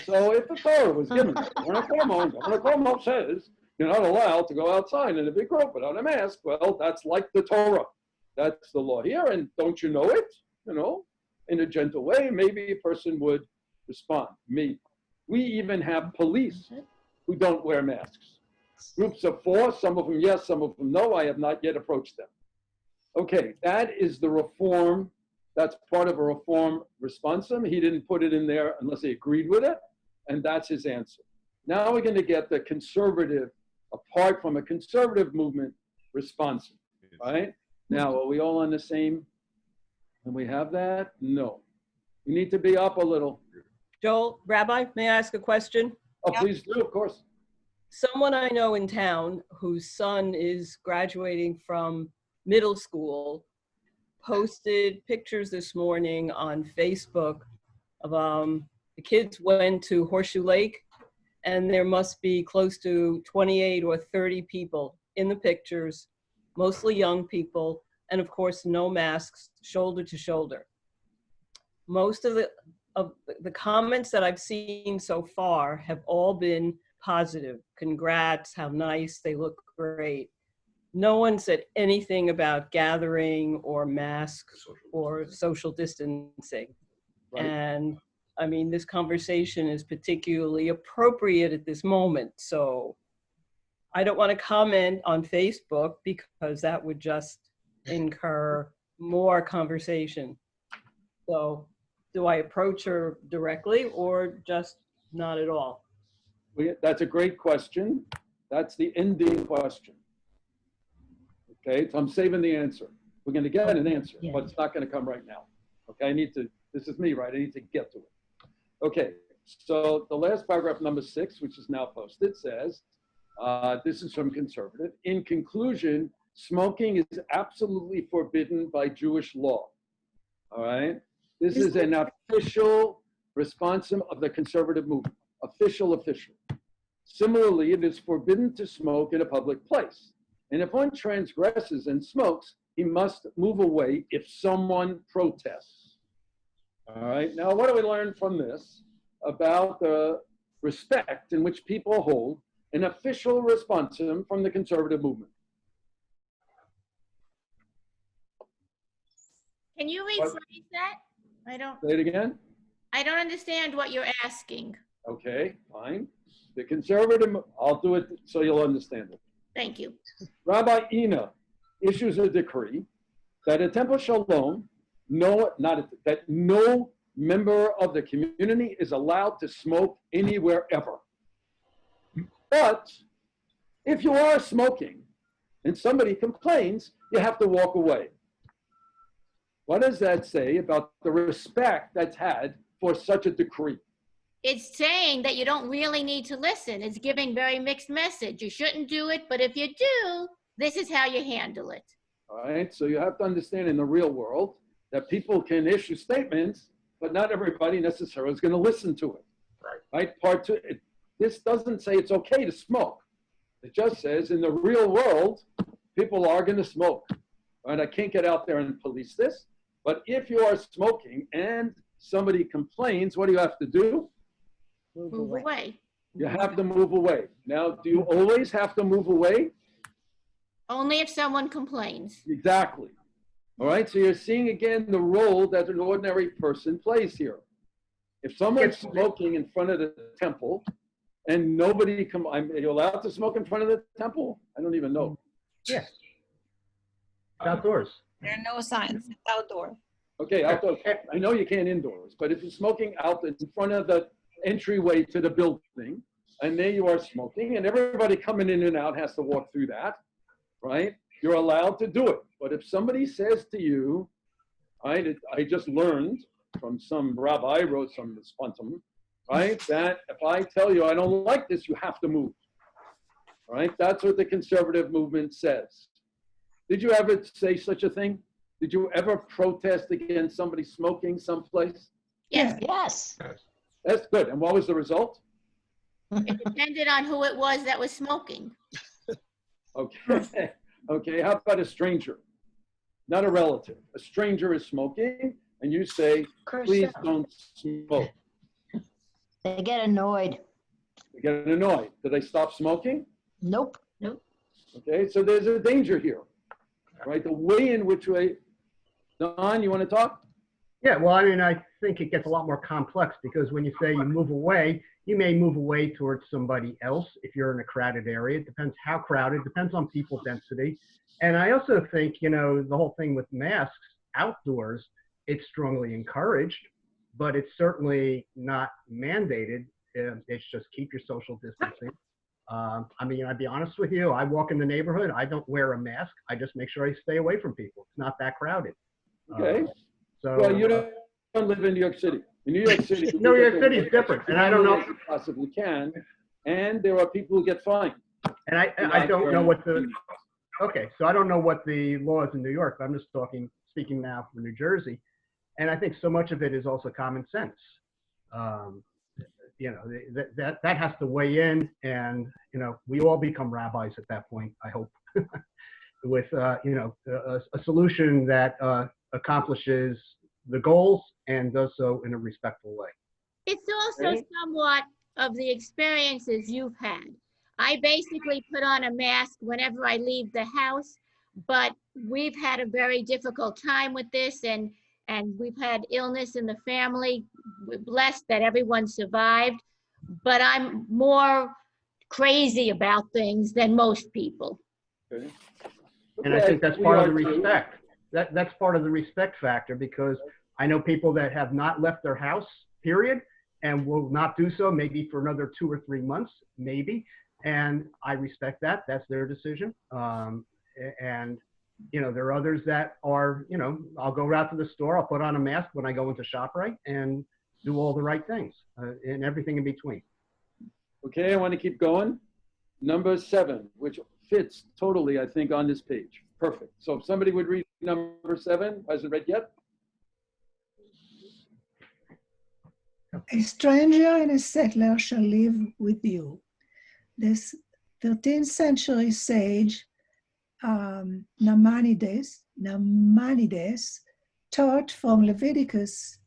S3: So if the Torah was given by Governor Cuomo, and Governor Cuomo says you're not allowed to go outside in a big group without a mask, well, that's like the Torah. That's the law here, and don't you know it? You know, in a gentle way, maybe a person would respond. Maybe. We even have police who don't wear masks. Groups of 4, some of them yes, some of them no. I have not yet approached them. Okay, that is the reform. That's part of a reform responsum. He didn't put it in there unless he agreed with it, and that's his answer. Now we're going to get the conservative, apart from a conservative movement, responsum, right? Now, are we all on the same? And we have that? No. We need to be up a little.
S7: Joel, Rabbi, may I ask a question?
S3: Oh, please do, of course.
S7: Someone I know in town whose son is graduating from middle school posted pictures this morning on Facebook of the kids went to Horseshoe Lake, and there must be close to 28 or 30 people in the pictures, mostly young people, and of course no masks, shoulder to shoulder. Most of the comments that I've seen so far have all been positive. Congrats, how nice, they look great. No one said anything about gathering or masks or social distancing.
S3: Right.
S7: And I mean, this conversation is particularly appropriate at this moment. So I don't want to comment on Facebook because that would just incur more conversation. So do I approach her directly or just not at all?
S3: That's a great question. That's the ending question. Okay, so I'm saving the answer. We're going to get an answer, but it's not going to come right now. Okay, this is me, right? I need to get to it. Okay, so the last paragraph, number 6, which is now posted, says, this is from conservative. In conclusion, smoking is absolutely forbidden by Jewish law. All right? This is an official responsum of the conservative movement. Official. Similarly, it is forbidden to smoke in a public place. And if one transgresses and smokes, he must move away if someone protests. All right, now what do we learn from this about the respect in which people hold an official responsum from the conservative movement?
S9: Can you rephrase that?
S3: Say it again.
S9: I don't understand what you're asking.
S3: Okay, fine. The conservative, I'll do it so you'll understand it.
S9: Thank you.
S3: Rabbi Inna issues a decree that at Temple Shalom, that no member of the community is allowed to smoke anywhere ever. But if you are smoking and somebody complains, you have to walk away. What does that say about the respect that's had for such a decree?
S9: It's saying that you don't really need to listen. It's giving very mixed message. You shouldn't do it, but if you do, this is how you handle it.
S3: All right, so you have to understand in the real world that people can issue statements, but not everybody necessarily is going to listen to it. Right? Part 2, this doesn't say it's okay to smoke. It just says in the real world, people are going to smoke. Right? I can't get out there and police this, but if you are smoking and somebody complains, what do you have to do?
S9: Move away.
S3: You have to move away. Now, do you always have to move away?
S9: Only if someone complains.
S3: Exactly. All right, so you're seeing again the role that an ordinary person plays here. If someone's smoking in front of the temple and nobody are you allowed to smoke in front of the temple? I don't even know.
S5: Yes. Outdoors.
S1: There are no signs. It's outdoor.
S3: Okay, outdoors. I know you can't indoors, but if you're smoking out in front of the entryway to the building, and there you are smoking, and everybody coming in and out has to walk through that, right? You're allowed to do it. But if somebody says to you, I just learned from some rabbi, wrote some responsum, right, that if I tell you I don't like this, you have to move. All right, that's what the conservative movement says. Did you ever say such a thing? Did you ever protest against somebody smoking someplace?
S9: Yes.
S11: Yes.
S3: That's good. And what was the result?
S9: It depended on who it was that was smoking.
S3: Okay. Okay. How about a stranger? Not a relative. A stranger is smoking, and you say, please don't smoke.
S11: They get annoyed.
S3: They get annoyed. Do they stop smoking?
S11: Nope.
S3: Okay. So there's a danger here, right? The way in which Don, you want to talk?
S5: Yeah, well, I mean, I think it gets a lot more complex because when you say you move away, you may move away towards somebody else if you're in a crowded area. It depends how crowded, depends on people density. And I also think, you know, the whole thing with masks outdoors, it's strongly encouraged, but it's certainly not mandated. It's just keep your social distancing. I mean, I'd be honest with you, I walk in the neighborhood, I don't wear a mask. I just make sure I stay away from people. It's not that crowded.
S3: Okay.
S5: So,
S3: Well, you don't live in New York City. In New York City,
S5: New York City is different, and I don't know.
S3: as you possibly can, and there are people who get fined.
S5: And I don't know what the, okay, so I don't know what the law is in New York, but I'm just speaking now for New Jersey. And I think so much of it is also common sense. You know, that has to weigh in, and, you know, we all become rabbis at that point, I hope, with, you know, a solution that accomplishes the goals and does so in a respectful way.
S9: It's also somewhat of the experiences you've had. I basically put on a mask whenever I leave the house, but we've had a very difficult time with this, and we've had illness in the family. We're blessed that everyone survived, but I'm more crazy about things than most people.
S3: Okay.
S5: And I think that's part of the respect. That's part of the respect factor, because I know people that have not left their house, period, and will not do so maybe for another 2 or 3 months, maybe. And I respect that. That's their decision. And, you know, there are others that are, you know, I'll go out to the store, I'll put on a mask when I go into ShopRite and do all the right things and everything in between.
S3: Okay, I want to keep going. Number 7, which fits totally, I think, on this page. Perfect. So if somebody would read number 7, hasn't read yet?
S2: A stranger and a settler shall live with you. This 13th century sage Nabonidus taught from Leviticus,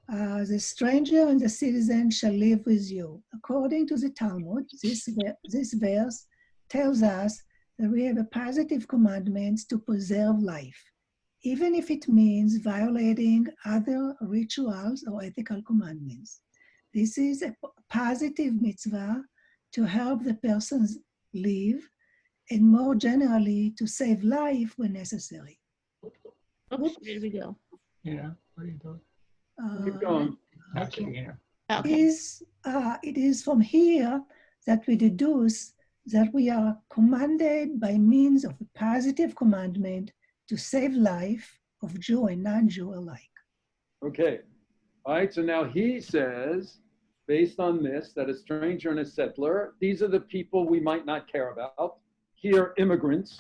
S2: the stranger and the citizen shall live with you. According to the Talmud, this verse tells us that we have a positive commandment to preserve life, even if it means violating other rituals or ethical commandments. This is a positive mitzvah to help the persons live, and more generally, to save life when necessary.
S9: Oops, where did we go?
S14: Yeah, what are you doing?
S3: Keep going.
S2: It is from here that we deduce that we are commanded by means of a positive commandment to save life of Jew and non-Jew alike.
S3: Okay. All right, so now he says, based on this, that a stranger and a settler, these are the people we might not care about. Here, immigrants,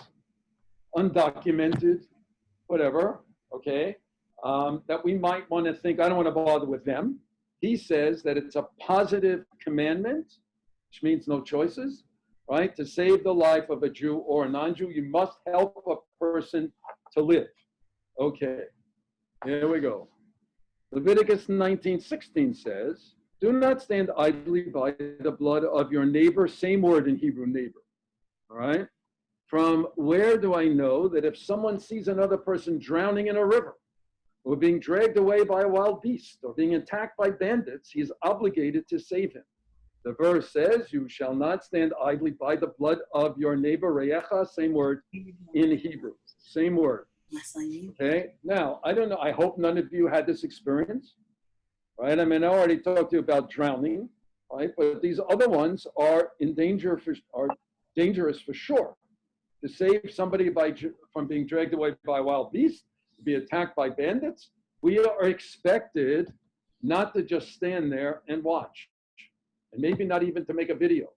S3: undocumented, whatever, okay, that we might want to think, I don't want to bother with them. He says that it's a positive commandment, which means no choices, right? To save the life of a Jew or a non-Jew, you must help a person to live. Okay, here we go. Leviticus 19:16 says, do not stand idly by the blood of your neighbor, same word in Hebrew, neighbor, all right? From where do I know that if someone sees another person drowning in a river, or being dragged away by a wild beast, or being attacked by bandits, he is obligated to save him? The verse says, you shall not stand idly by the blood of your neighbor, reyecha, same word in Hebrew, same word. Okay, now, I don't know, I hope none of you had this experience, right? I mean, I already talked to you about drowning, right? But these other ones are are dangerous for sure. To save somebody from being dragged away by a wild beast, to be attacked by bandits, we are expected not to just stand there and watch, and maybe not even to make a video,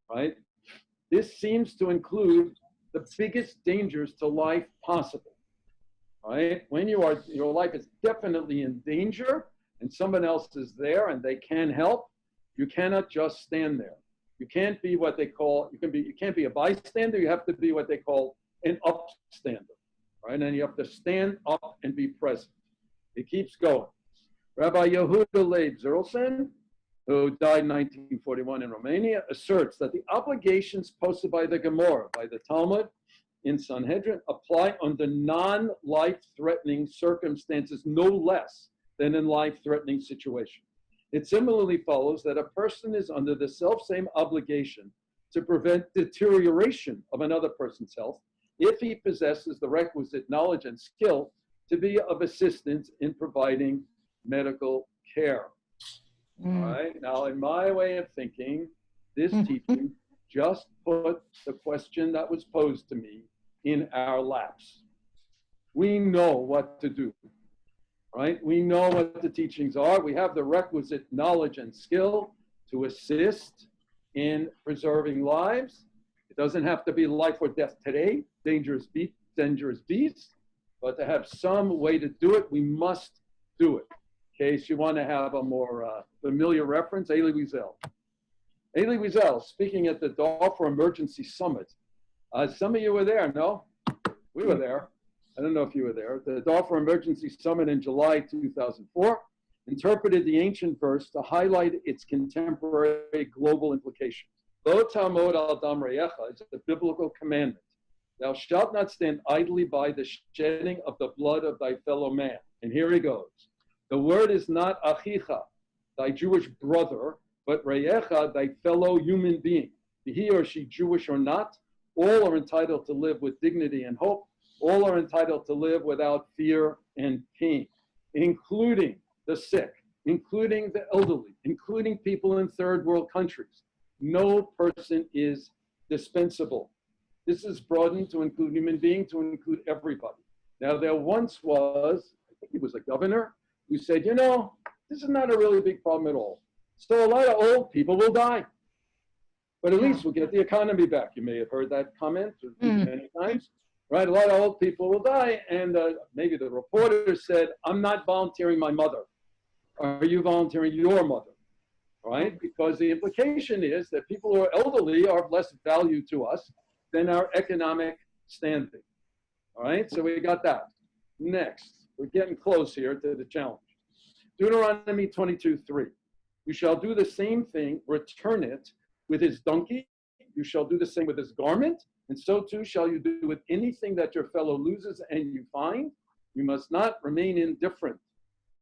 S3: right? This seems to include the biggest dangers to life possible, right? When your life is definitely in danger and someone else is there and they can help, you cannot just stand there. You can't be what they call, you can't be a bystander, you have to be what they call an upstander, right? And you have to stand up and be present. It keeps going. Rabbi Yehuda Leib Zerlson, who died in 1941 in Romania, asserts that the obligations posted by the Gemara, by the Talmud in Sanhedrin, apply under non-life-threatening circumstances no less than in life-threatening situations. It similarly follows that a person is under the self-same obligation to prevent deterioration of another person's health if he possesses the requisite knowledge and skill to be of assistance in providing medical care. All right, now in my way of thinking, this teaching just put the question that was posed to me in our laps. We know what to do, right? We know what the teachings are. We have the requisite knowledge and skill to assist in preserving lives. It doesn't have to be life or death today, dangerous beast, but to have some way to do it, we must do it. In case you want to have a more familiar reference, Elie Wiesel. Elie Wiesel, speaking at the Darfur Emergency Summit. Some of you were there, no? We were there. I don't know if you were there. The Darfur Emergency Summit in July 2004 interpreted the ancient verse to highlight its contemporary global implications. Lo tamod al dam re'echa is a biblical commandment. Thou shalt not stand idly by the shedding of the blood of thy fellow man. And here he goes. The word is not achicha, thy Jewish brother, but re'echa, thy fellow human being. Be he or she Jewish or not, all are entitled to live with dignity and hope. All are entitled to live without fear and pain, including the sick, including the elderly, including people in third world countries. No person is dispensable. This is broadened to include human beings, to include everybody. Now, there once was, I think he was a governor, who said, you know, this is not a really big problem at all. So a lot of old people will die, but at least we'll get the economy back. You may have heard that comment many times. Right, a lot of old people will die, and maybe the reporter said, I'm not volunteering my mother. Are you volunteering your mother? Right, because the implication is that people who are elderly are of less value to us than our economic standing. All right, so we got that. Next, we're getting close here to the challenge. Deuteronomy 22:3. You shall do the same thing, return it with his donkey. You shall do the same with his garment. And so too shall you do with anything that your fellow loses and you find. You must not remain indifferent.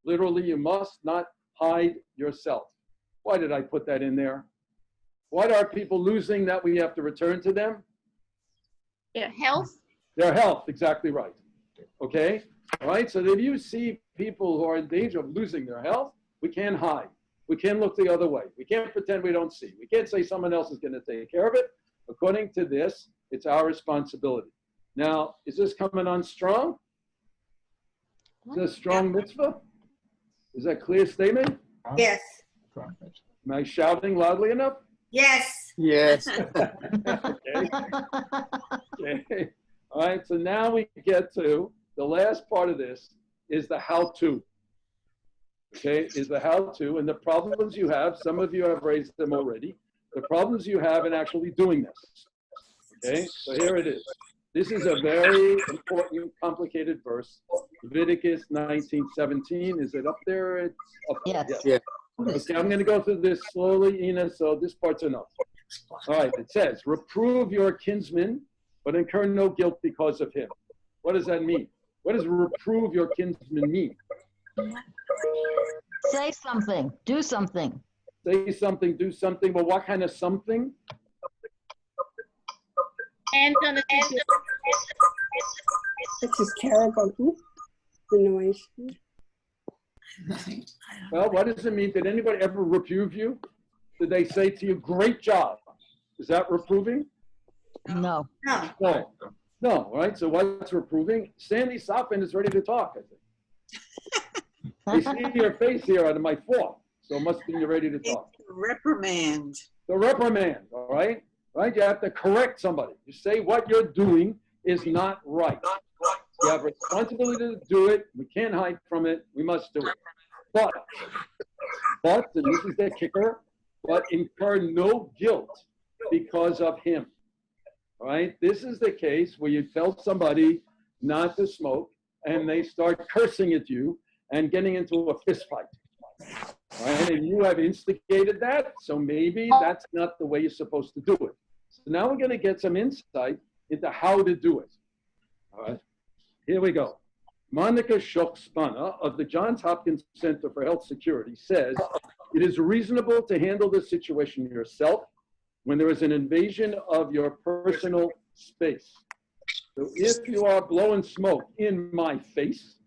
S3: Literally, you must not hide yourself. Why did I put that in there? What are people losing that we have to return to them?
S9: Their health.
S3: Their health, exactly right. Okay? All right, so if you see people who are in danger of losing their health, we can't hide. We can't look the other way. We can't pretend we don't see. We can't say someone else is going to take care of it. According to this, it's our responsibility. Now, is this coming on strong? Is this a strong mitzvah? Is that a clear statement?
S12: Yes.
S3: Am I shouting loudly enough?
S12: Yes.
S15: Yes.
S3: Okay. Okay. All right, so now we get to the last part of this is the how-to. Okay, is the how-to and the problems you have. Some of you have raised them already. The problems you have in actually doing this. Okay, so here it is. This is a very important, complicated verse. Leviticus 19:17. Is it up there? It's up there.
S11: Yes.
S15: Yeah.
S3: Okay, I'm going to go through this slowly, Ina, so this part's enough. All right, it says, reprove your kinsman, but incur no guilt because of him. What does that mean? What does reprove your kinsman mean?
S11: Say something, do something.
S3: Say something, do something, but what kind of something?
S9: Hands on the situation.
S12: This is terrible. The noise.
S3: Well, what does it mean? Did anybody ever reprove you? Did they say to you, great job? Is that reproving?
S11: No.
S12: No.
S3: No. No, right? So what's reproving? Sandy Soffin is ready to talk, I think. They see your face here out of my form, so it must be you're ready to talk.
S16: Reprimand.
S3: The reprimand, all right? Right? You have to correct somebody. You say what you're doing is not right. You have a responsibility to do it. We can't hide from it. We must do it. But, and this is the kicker, but incur no guilt because of him. All right? This is the case where you tell somebody not to smoke and they start cursing at you and getting into a fist fight. All right? And you have instigated that, so maybe that's not the way you're supposed to do it. So now we're going to get some insight into how to do it. All right? Here we go. Monica Shokspana of the Johns Hopkins Center for Health Security says, it is reasonable to handle the situation yourself when there is an invasion of your personal space. So if you are blowing smoke in my face,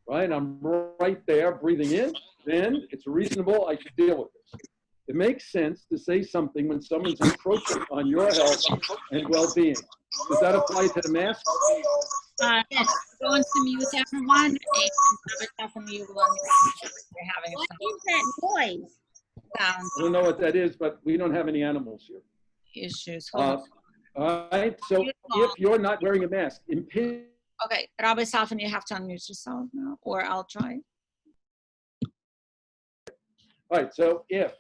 S3: right, I'm right there breathing in, then it's reasonable I should deal with this. It makes sense to say something when someone's encroaching on your health and well-being. Does that apply to the mask?
S1: Yes, going to mute everyone, and Rabbi Soffin, you will you're having
S9: What
S1: some
S9: is that noise?
S1: sound
S3: I don't know what that is, but we don't have any animals here.
S1: issues. Hold on.
S3: All right, so if you're not wearing a mask,
S1: Okay, Rabbi Soffin, you have to unmute yourself now, or I'll try.
S3: all right, so if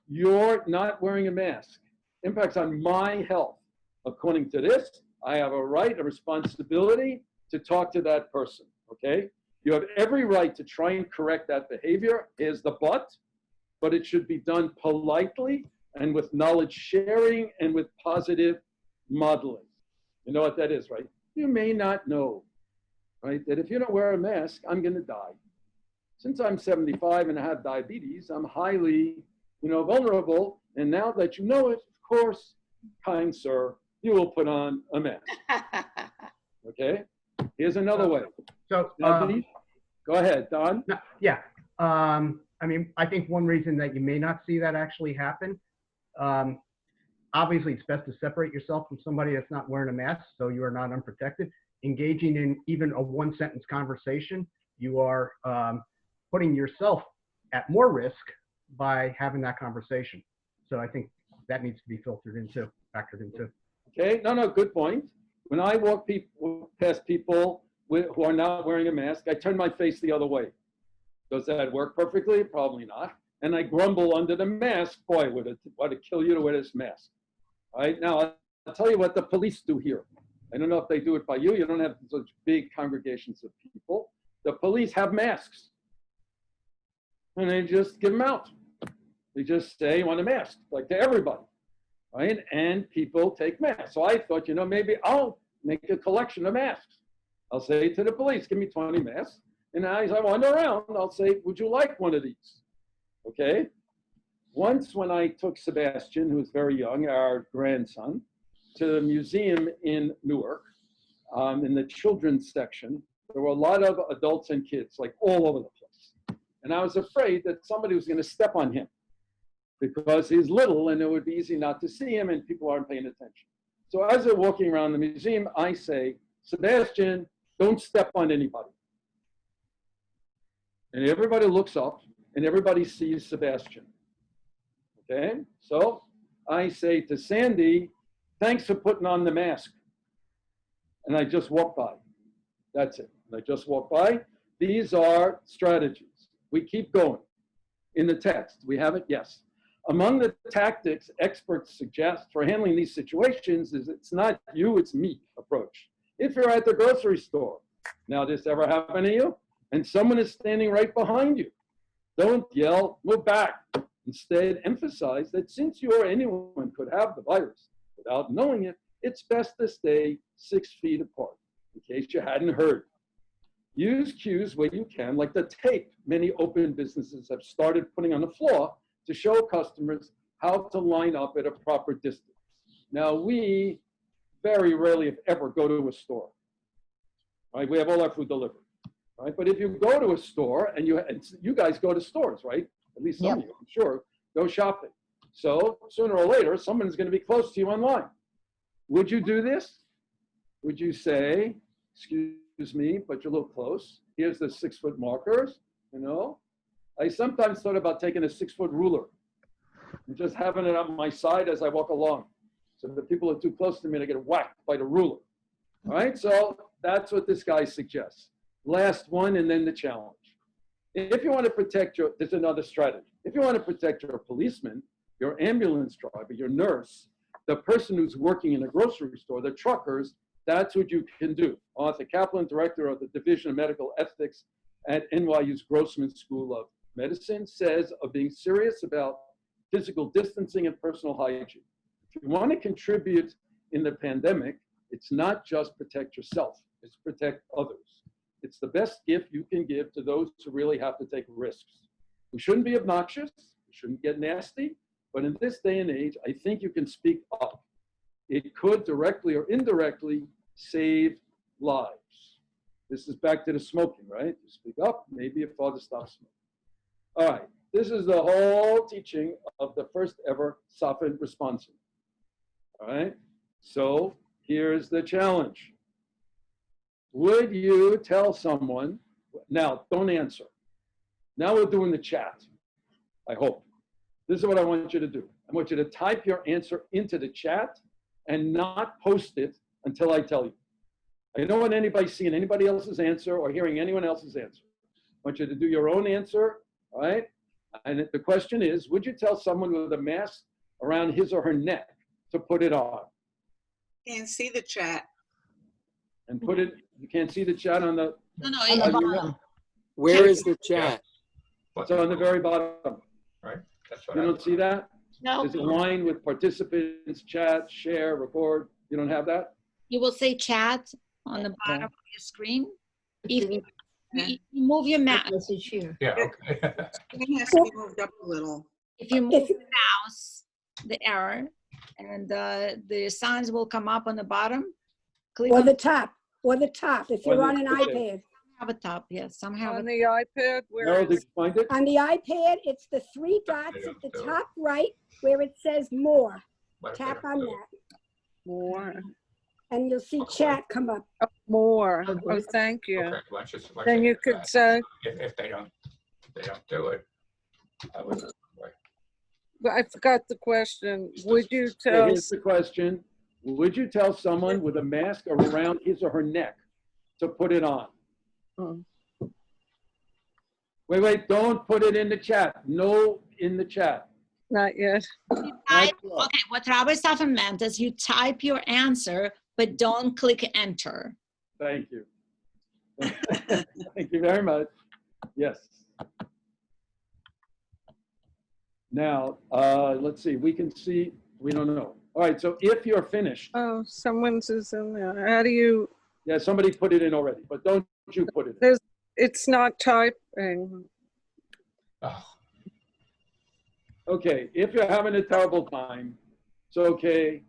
S3: you're not wearing a mask, impacts on my health, according to this, I have a right, a responsibility to talk to that person, okay? You have every right to try and correct that behavior. Here's the but it should be done politely and with knowledge sharing and with positive modeling. You know what that is, right? You may not know, right, that if you don't wear a mask, I'm gonna die. Since I'm 75 and I have diabetes, I'm highly, vulnerable. And now that you know it, of course, kind sir, you will put on a mask. Okay? Here's another way.
S5: So,
S3: go ahead, Don.
S5: Yeah. I mean, I think one reason that you may not see that actually happen, obviously it's best to separate yourself from somebody that's not wearing a mask so you are not unprotected. Engaging in even a one-sentence conversation, you are putting yourself at more risk by having that conversation. So I think that needs to be factored into.
S3: Okay, no, good point. When I walk past people who are not wearing a mask, I turn my face the other way. Does that work perfectly? Probably not. And I grumble under the mask, boy, would it kill you to wear this mask. All right, now I'll tell you what the police do here. I don't know if they do it by you. You don't have such big congregations of people. The police have masks. And they just give them out. They just say, you want a mask, like to everybody, right? And people take masks. So I thought, maybe I'll make a collection of masks. I'll say to the police, give me 20 masks. And as I wander around, I'll say, would you like one of these? Okay. Once when I took Sebastian, who was very young, our grandson, to the museum in Newark, in the children's section, there were a lot of adults and kids, like all over the place. And I was afraid that somebody was going to step on him because he's little and it would be easy not to see him and people aren't paying attention. So as they're walking around the museum, I say, Sebastian, don't step on anybody. And everybody looks up and everybody sees Sebastian. Okay, so I say to Sandy, thanks for putting on the mask. And I just walk by. That's it. And I just walk by. These are strategies. We keep going. In the text, we have it, yes. Among the tactics experts suggest for handling these situations is it's not you, it's me approach. If you're at the grocery store, now this ever happened to you? And someone is standing right behind you. Don't yell, move back. Instead, emphasize that since you or anyone could have the virus without knowing it, it's best to stay 6 feet apart, in case you hadn't heard. Use cues where you can, like the tape many open businesses have started putting on the floor to show customers how to line up at a proper distance. Now, we very rarely, if ever, go to a store, right? We have all our food delivered, right? But if you go to a store, and you guys go to stores, right? At least some of you, I'm sure, go shopping. So sooner or later, someone's going to be close to you online. Would you do this? Would you say, excuse me, but you're a little close. Here's the 6-foot markers, I sometimes thought about taking a 6-foot ruler and just having it on my side as I walk along. So if the people are too close to me, they get whacked by the ruler. All right, so that's what this guy suggests. Last one, and then the challenge. If you want to protect there's another strategy. If you want to protect your policeman, your ambulance driver, your nurse, the person who's working in a grocery store, the truckers, that's what you can do. Arthur Kaplan, director of the Division of Medical Ethics at NYU's Grossman School of Medicine, says of being serious about physical distancing and personal hygiene. If you want to contribute in the pandemic, it's not just protect yourself, it's protect others. It's the best gift you can give to those who really have to take risks. We shouldn't be obnoxious. We shouldn't get nasty. But in this day and age, I think you can speak up. It could directly or indirectly save lives. This is back to the smoking, right? You speak up, maybe your father stops smoking. All right, this is the whole teaching of the first ever Soffin responsive. All right, so here's the challenge. Would you tell someone, now don't answer. Now we're doing the chat, I hope. This is what I want you to do. I want you to type your answer into the chat and not post it until I tell you. I don't want anybody seeing anybody else's answer or hearing anyone else's answer. I want you to do your own answer, all right? And the question is, would you tell someone with a mask around his or her neck to put it on?
S16: Can't see the chat.
S3: And put it, you can't see the chat on the...
S1: No, no,
S11: On the bottom.
S15: Where is the chat?
S3: It's on the very bottom.
S14: Right. That's what
S3: You
S14: I
S3: don't see that?
S9: No.
S3: There's a line with participants, chat, share, record. You don't have that?
S1: You will say chat on the bottom of your screen. If you move your mouse,
S14: Yeah, okay.
S16: It has to be moved up a little.
S1: if you move the mouse, the arrow, and the signs will come up on the bottom. Click
S12: Or
S1: on
S12: the top, or the top, if you're on an
S3: Okay.
S12: iPad.
S1: have a top, yes, somehow.
S13: On the iPad, where
S3: Meryl,
S13: is
S3: did you find it?
S12: On the iPad, it's the three dots at the top right where it says more. Tap on that,
S13: more?
S12: and you'll see chat come up.
S13: Oh, more. Oh, thank you.
S14: Okay, let's just-
S13: Then you could say,
S14: If they don't do it, I would.
S13: I forgot the question. Would you
S3: Okay,
S13: tell?
S3: here's the question. Would you tell someone with a mask around his or her neck to put it on?
S13: Oh.
S3: Wait, don't put it in the chat. No, in the chat.
S13: Not yet.
S1: Okay, what Rabbi Soffin meant is you type your answer, but don't click enter.
S3: Thank you. Thank you very much. Yes. Now, let's see, we can see, we don't know. All right, so if you're finished.
S13: Oh, someone's is in there. How do you?
S3: Yeah, somebody put it in already, but don't you put it in.
S13: It's not typing.
S3: Okay, if you're having a terrible time, it's okay.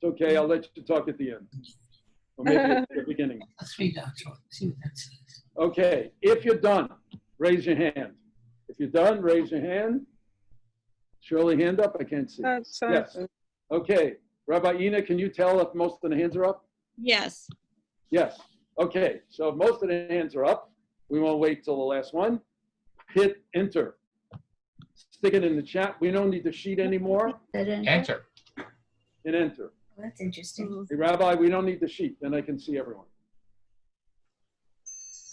S3: It's okay, I'll let you talk at the end. Or maybe at the beginning.
S17: Let's read that. See what that says.
S3: Okay, if you're done, raise your hand. If you're done, raise your hand. Shirley, hand up, I can't see.
S13: That's
S3: Yes. Okay, Rabbi Inna, can you tell if most of the hands are up?
S1: Yes.
S3: Yes. Okay, so if most of the hands are up, we won't wait till the last one. Hit enter. Stick it in the chat. We don't need the sheet anymore.
S14: Enter.
S3: Hit enter.
S17: That's interesting.
S3: Hey, Rabbi, we don't need the sheet, then I can see everyone.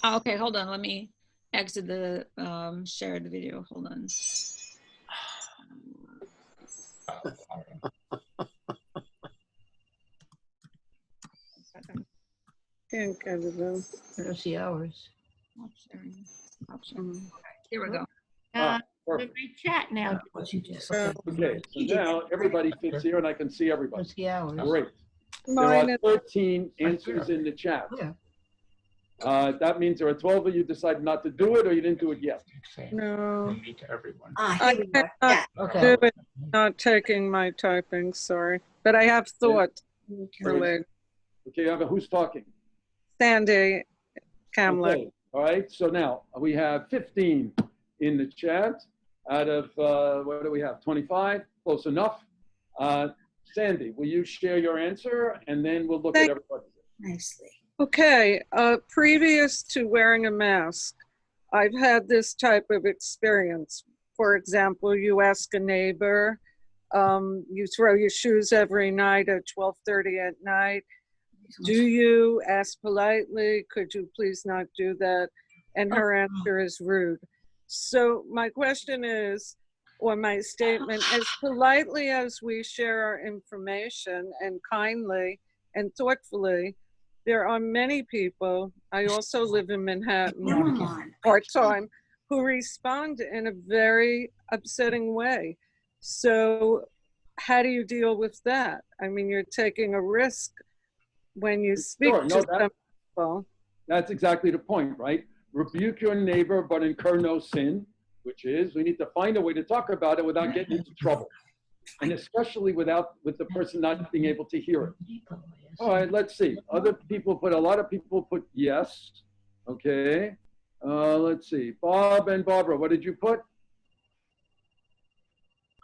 S1: Oh, okay, hold on. Let me exit the shared video. Hold on.
S13: Can't get it in.
S11: I don't see ours.
S1: Okay, here we go.
S9: We're in chat now.
S17: What you just
S3: Okay, so now everybody fits here and I can see everybody.
S11: Let's see ours.
S3: Great. There
S13: Mine
S3: are
S13: is-
S3: 13 answers in the chat.
S11: Yeah.
S3: That means there are 12 of you decided not to do it or you didn't do it yet.
S13: No.
S14: Me to everyone.
S13: I cannot
S11: Okay.
S13: do it. Not taking my typing, sorry. But I have thought related.
S3: Okay, who's talking?
S13: Sandy Kamler.
S3: Okay, all right, so now we have 15 in the chat out of, what do we have, 25? Close enough. Sandy, will you share your answer and then we'll look at everybody.
S17: Nicely.
S13: Okay, previous to wearing a mask, I've had this type of experience. For example, you ask a neighbor, you throw your shoes every night at 12:30 at night. Do you ask politely, could you please not do that? And her answer is rude. So my question is, or my statement, as politely as we share our information and kindly and thoughtfully, there are many people, I also live in Manhattan, part-time, who respond in a very upsetting way. So how do you deal with that? I mean, you're taking a risk when you speak
S3: Sure, no,
S13: to some people.
S3: That's exactly the point, right? Rebuke your neighbor, but incur no sin, which is we need to find a way to talk about it without getting into trouble. And especially with the person not being able to hear it. All right, let's see. A lot of people put yes. Okay. Let's see. Bob and Barbara, what did you put?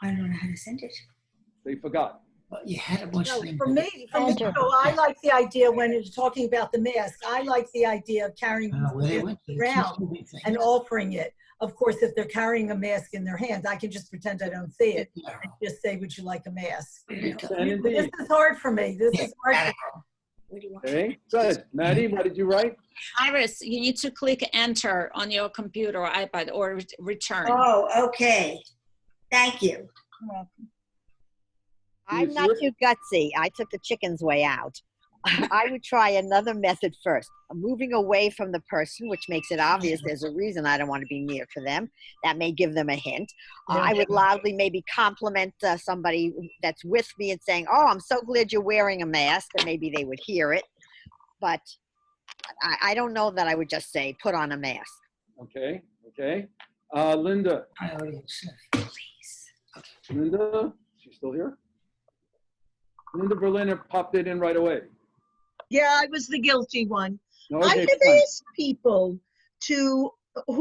S17: I don't know how to send it.
S3: They forgot.
S17: Well, you had a bunch
S4: No,
S17: of them.
S4: for me, so I like the idea when it's talking about the mask. I like the idea of carrying
S17: Where they
S4: it
S17: went, they
S4: around
S17: two big things.
S4: and offering it. Of course, if they're carrying a mask in their hands, I can just pretend I don't see it and just say, "Would you like a mask?" This is hard for me. This is hard. For me.
S3: Okay, good. Maddie, what did you write?
S1: Iris, you need to click enter on your computer or iPad or return.
S17: Oh, okay. Thank you.
S10: I'm not too gutsy. I took the chicken's way out. I would try another method first. Moving away from the person, which makes it obvious there's a reason I don't want to be near to them. That may give them a hint. I would loudly maybe compliment somebody that's with me and saying, "Oh, I'm so glad you're wearing a mask," and maybe they would hear it. But I don't know that I would just say, "Put on a mask."
S3: Okay, okay. Linda.
S17: I already said, please.
S3: Linda, she's still here? Linda Berliner popped it in right away.
S18: Yeah, I was the guilty one.
S3: Okay,
S18: I have
S3: fine.
S18: asked people who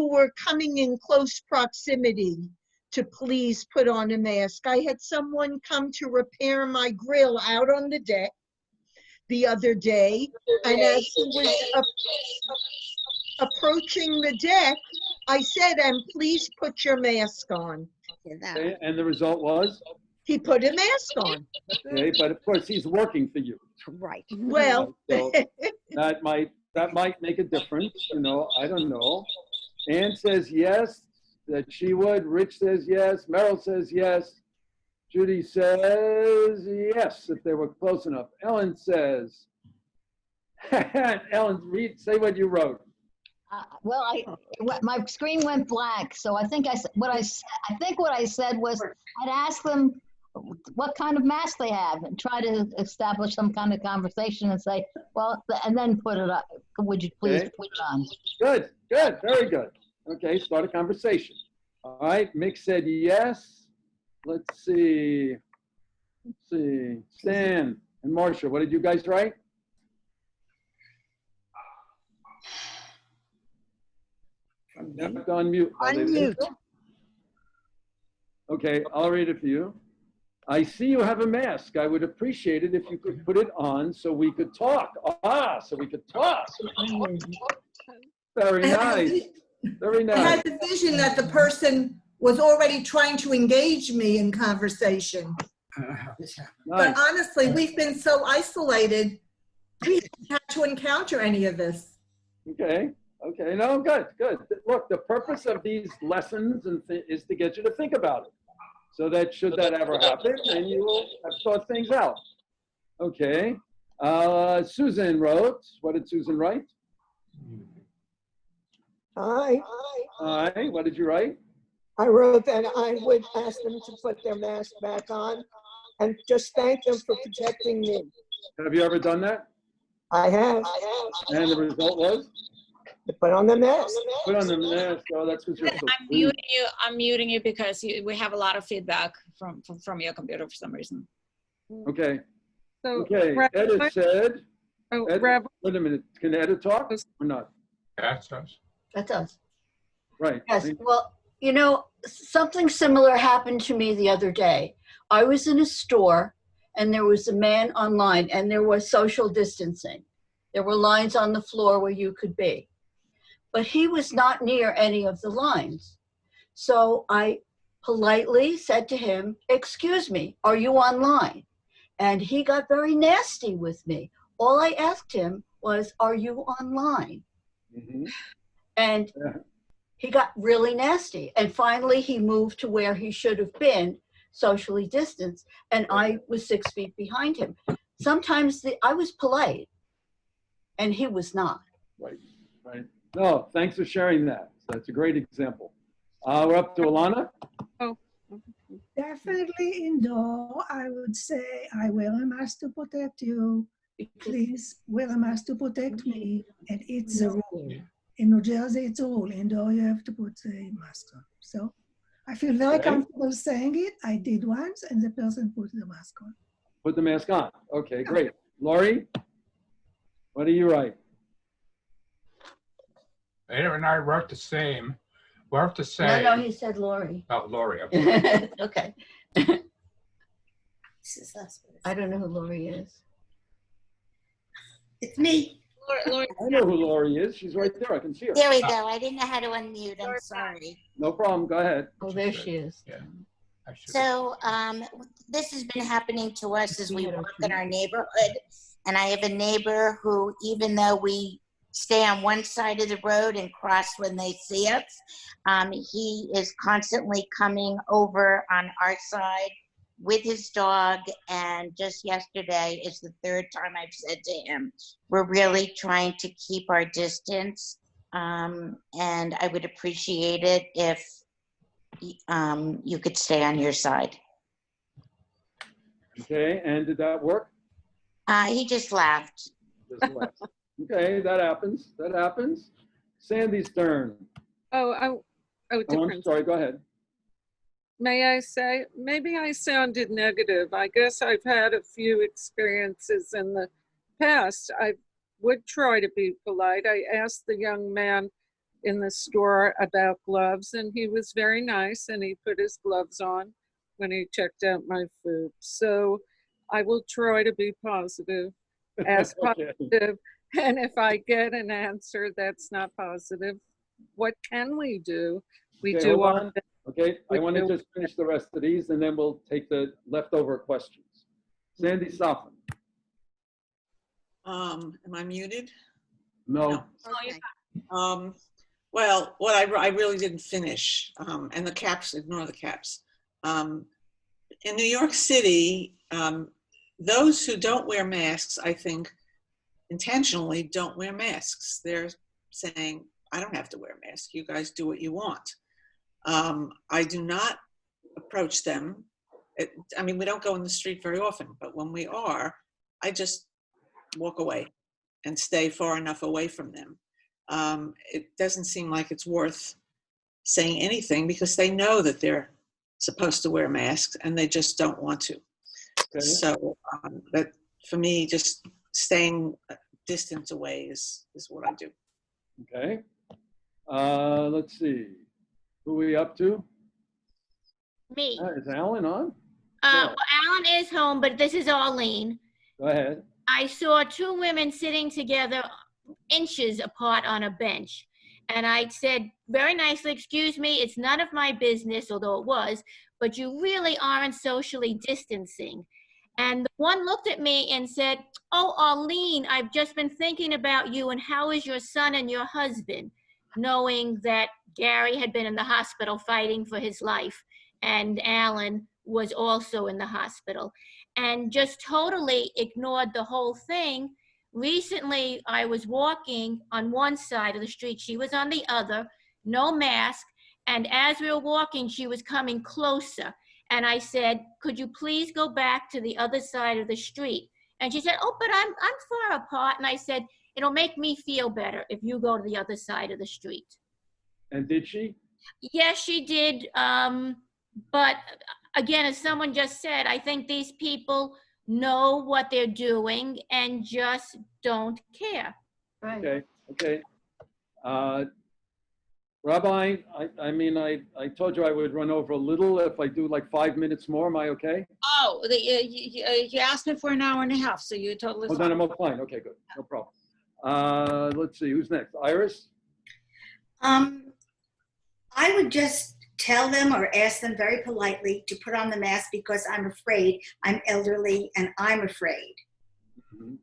S18: were coming in close proximity to please put on a mask. I had someone come to repair my grill out on the deck the other day, and as he was approaching the deck, I said, "And please put your mask on."
S3: Okay, and the result was?
S18: He put a mask on.
S3: Okay, but of course he's working for you.
S10: Right.
S18: Well,
S3: So that might make a difference, you know, I don't know. Ann says yes, that she would. Rich says yes. Merrill says yes. Judy says yes, if they were close enough. Ellen says, Ellen, say what you wrote.
S11: Well, my screen went blank, so I think what I said was I'd ask them what kind of mask they have and try to establish some kind of conversation and say, well, and then put it up. Would you please put it on?
S3: Good, good, very good. Okay, start a conversation. All right, Mick said yes. Let's see. Stan and Marcia, what did you guys write? Unmute.
S10: Unmute.
S3: Okay, I'll read it for you. I see you have a mask. I would appreciate it if you could put it on so we could talk. So we could talk. Very nice. Very nice.
S19: I had the vision that the person was already trying to engage me in conversation. But honestly, we've been so isolated, we haven't had to encounter any of this.
S3: Okay. Okay. No, good. Good. Look, the purpose of these lessons is to get you to think about it. So that should that ever happen, then you will have thought things out. Okay. Susan wrote. What did Susan write?
S20: Hi.
S3: Hi. What did you write?
S20: I wrote that I would ask them to put their mask back on and just thank them for protecting me.
S3: Have you ever done that?
S20: I have.
S3: And the result was?
S20: To put on the mask.
S3: Put on the mask. Oh, that's because you're so sweet.
S1: I'm muting you because we have a lot of feedback from your computer for some reason.
S3: Okay.
S13: So,
S3: Okay.
S13: Rabbi,
S3: Edith said.
S13: Rabbi,
S3: wait a minute. Can Edith talk or not?
S14: That does.
S21: That does.
S3: Right.
S21: Yes. Well, you know, something similar happened to me the other day. I was in a store and there was a man online and there was social distancing. There were lines on the floor where you could be. But he was not near any of the lines. So I politely said to him, "Excuse me, are you online?" And he got very nasty with me. All I asked him was, "Are you online?"
S3: Mm-hmm.
S21: And he got really nasty. And finally, he moved to where he should have been, socially distanced, and I was 6 feet behind him. Sometimes I was polite, and he was not.
S3: Right, right. No, thanks for sharing that. That's a great example. We're up to Alana.
S13: Oh.
S2: Definitely indoor. I would say I wear a mask to protect you. please wear a mask to protect me. And it's a rule. In New Jersey, it's a rule. Indoor, you have to put a mask on. So I feel very
S3: Okay.
S2: comfortable saying it. I did once, and the person put the mask on.
S3: Put the mask on. Okay, great. Lori, what do you write?
S14: Ada and I wrote the same. We have to say.
S21: No, he said Lori.
S14: Oh, Lori. Okay.
S21: Okay. I don't know who Lori is.
S17: It's me.
S3: I know who Lori is. She's right there. I can see her.
S17: There we go. I didn't know how to unmute. I'm sorry.
S3: No problem. Go ahead.
S21: Oh, there she is.
S14: Yeah.
S17: So this has been happening to us as we work in our neighborhood. And I have a neighbor who, even though we stay on one side of the road and cross when they see us, he is constantly coming over on our side with his dog. And just yesterday is the third time I've said to him, we're really trying to keep our distance. And I would appreciate it if you could stay on your side.
S3: Okay, and did that work?
S17: He just laughed.
S3: Just left. Okay, that happens. That happens. Sandy's turn.
S13: Oh,
S3: I'm
S13: different.
S3: sorry, go ahead.
S13: May I say, maybe I sounded negative. I guess I've had a few experiences in the past. I would try to be polite. I asked the young man in the store about gloves, and he was very nice, and he put his gloves on when he checked out my food. So I will try to be positive, as
S3: Okay.
S13: positive. And if I get an answer that's not positive, what can we do? We
S3: Okay,
S13: do
S3: hold
S13: our
S3: on. Okay, I want to just finish the rest of these, and then we'll take the leftover questions. Sandy Soffin.
S16: Am I muted?
S3: No.
S16: Well, what I really didn't finish, and the caps, ignore the caps. In New York City, those who don't wear masks, I think, intentionally don't wear masks. They're saying, I don't have to wear a mask. You guys do what you want. I do not approach them. I mean, we don't go in the street very often, but when we are, I just walk away and stay far enough away from them. It doesn't seem like it's worth saying anything because they know that they're supposed to wear masks and they just don't want to.
S3: Okay.
S16: So that for me, just staying a distance away is what I do.
S3: Okay. Let's see. Who are we up to?
S9: Me.
S3: Is Alan on?
S9: Well, Alan is home, but this is Arlene.
S3: Go ahead.
S9: I saw two women sitting together inches apart on a bench. And I said very nicely, excuse me, it's none of my business, although it was, but you really aren't socially distancing. And the one looked at me and said, oh, Arlene, I've just been thinking about you and how is your son and your husband, knowing that Gary had been in the hospital fighting for his life and Alan was also in the hospital, and just totally ignored the whole thing. Recently, I was walking on one side of the street. She was on the other, no mask. And as we were walking, she was coming closer. And I said, could you please go back to the other side of the street? And she said, oh, but I'm far apart. And I said, it'll make me feel better if you go to the other side of the street.
S3: And did she?
S9: Yes, she did. But again, as someone just said, I think these people know what they're doing and just don't care.
S21: Right.
S3: Okay. Okay. Rabbi, I mean, I told you I would run over a little. If I do like 5 minutes more, am I okay?
S1: Oh, you asked me for an hour and a half, so you're totally
S3: Oh,
S1: fine.
S3: then I'm fine. Okay, good. No problem. Let's see. Who's next? Iris?
S17: I would just tell them or ask them very politely to put on the mask because I'm afraid. I'm elderly and I'm afraid.
S3: Mm-hmm.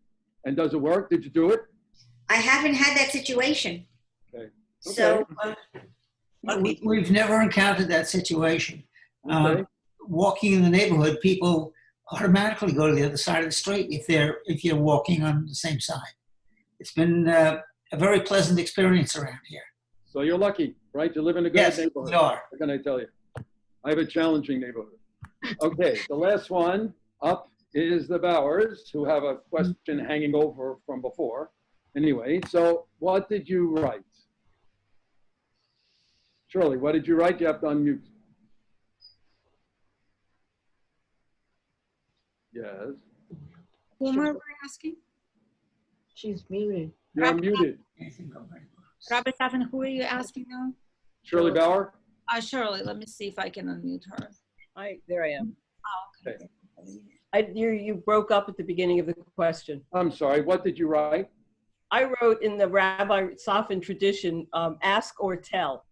S3: And does it work? Did you do it?
S17: I haven't had that situation.
S3: Okay.
S17: So
S8: We've never encountered that situation.
S3: Okay.
S8: Walking in the neighborhood, people automatically go to the other side of the street if you're walking on the same side. It's been a very pleasant experience around here.
S3: So you're lucky, right? You live in a good
S8: Yes,
S3: neighborhood.
S8: we are.
S3: What can I tell you? I have a challenging neighborhood. Okay, the last one up is the Bowers, who have a question hanging over from before. Anyway, so what did you write? Shirley, what did you write? You have to unmute. Yes.
S1: Whom are we asking?
S21: She's muted.
S3: You're muted.
S1: Rabbi Soffin, who are you asking now?
S3: Shirley Bauer?
S1: Shirley, let me see if I can unmute her.
S7: There I am.
S1: Oh, okay.
S7: You broke up at the beginning of the question.
S3: I'm sorry, what did you write?
S7: I wrote in the Rabbi Soffin tradition, ask or tell.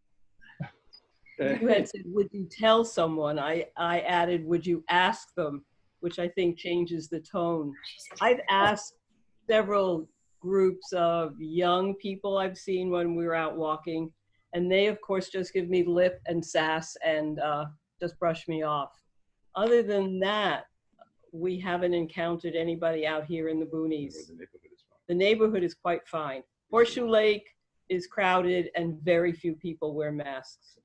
S3: Okay.
S7: You had said, would you tell someone? I added, would you ask them? Which I think changes the tone. I've asked several groups of young people I've seen when we were out walking, and they, of course, just give me lip and sass and just brush me off. Other than that, we haven't encountered anybody out here in the boonies. The neighborhood is quite fine. Horseshoe Lake is crowded and very few people wear masks.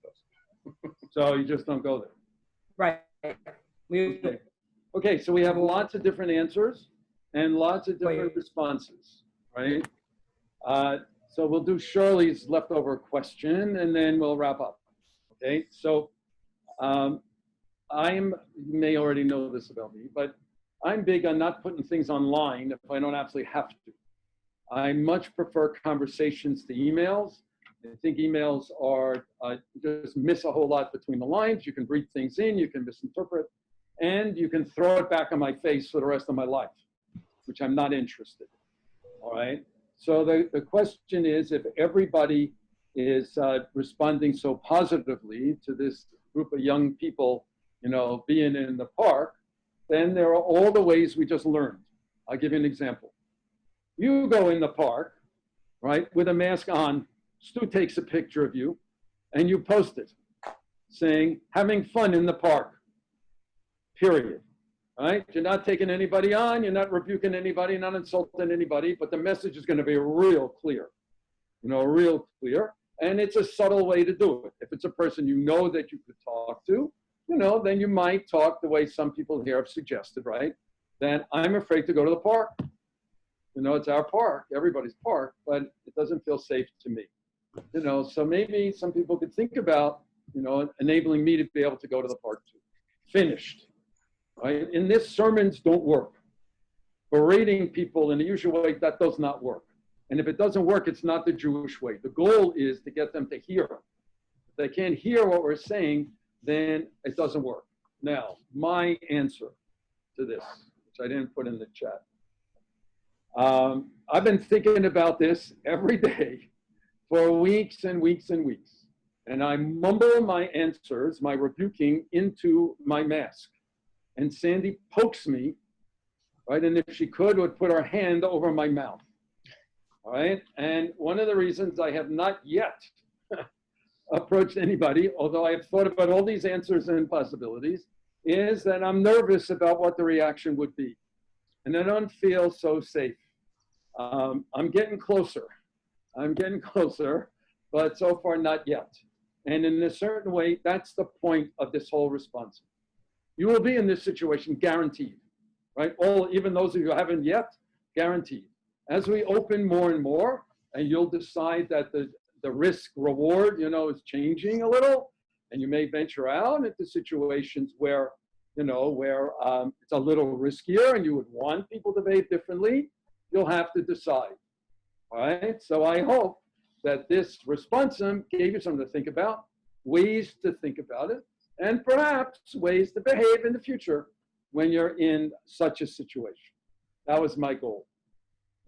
S3: So you just don't go there?
S7: Right.
S3: Okay, so we have lots of different answers and lots of different responses, right? So we'll do Shirley's leftover question and then we'll wrap up, okay? So you may already know this about me, but I'm big on not putting things online if I don't absolutely have to. I much prefer conversations to emails. I think emails are, just miss a whole lot between the lines. You can read things in, you can misinterpret, and you can throw it back on my face for the rest of my life, which I'm not interested in, all right? So the question is, if everybody is responding so positively to this group of young people, being in the park, then there are all the ways we just learned. I'll give you an example. You go in the park, right, with a mask on, Stu takes a picture of you, and you post it, saying, having fun in the park, period, right? You're not taking anybody on, you're not rebuking anybody, not insulting anybody, but the message is gonna be real clear, real clear, and it's a subtle way to do it. If it's a person you know that you could talk to, then you might talk the way some people here have suggested, right? Then I'm afraid to go to the park. It's our park, everybody's park, but it doesn't feel safe to me. So maybe some people could think about, enabling me to be able to go to the park too. Finished, right? In this, sermons don't work. Berating people in the usual way, that does not work. And if it doesn't work, it's not the Jewish way. The goal is to get them to hear. If they can't hear what we're saying, then it doesn't work. Now, my answer to this, which I didn't put in the chat. I've been thinking about this every day for weeks and weeks and weeks. And I mumble my answers, my rebuking, into my mask. And Sandy pokes me, right? And if she could, would put her hand over my mouth, all right? And one of the reasons I have not yet approached anybody, although I have thought about all these answers and possibilities, is that I'm nervous about what the reaction would be. And I don't feel so safe. I'm getting closer. But so far not yet. And in a certain way, that's the point of this whole response. You will be in this situation, guaranteed, right? Even those of you who haven't yet, guaranteed. As we open more and more, and you'll decide that the risk reward, is changing a little, and you may venture out into situations where, it's a little riskier and you would want people to behave differently, you'll have to decide, all right? So I hope that this responsum gave you something to think about, ways to think about it, and perhaps ways to behave in the future when you're in such a situation. That was my goal.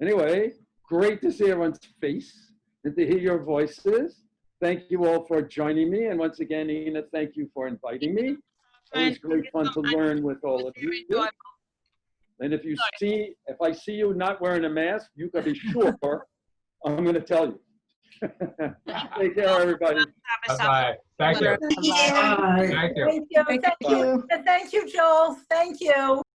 S3: Anyway, great to see everyone's face and to hear your voices. Thank you all for joining me. And once again, Ina, thank you for inviting me. It was great fun to learn with all of you. And if I see you not wearing a mask, you can be sure I'm going to tell you. Take care, everybody.
S14: Bye-bye. Thank you.
S4: Thank you.
S14: Thank you.
S4: Thank you, Joel. Thank you.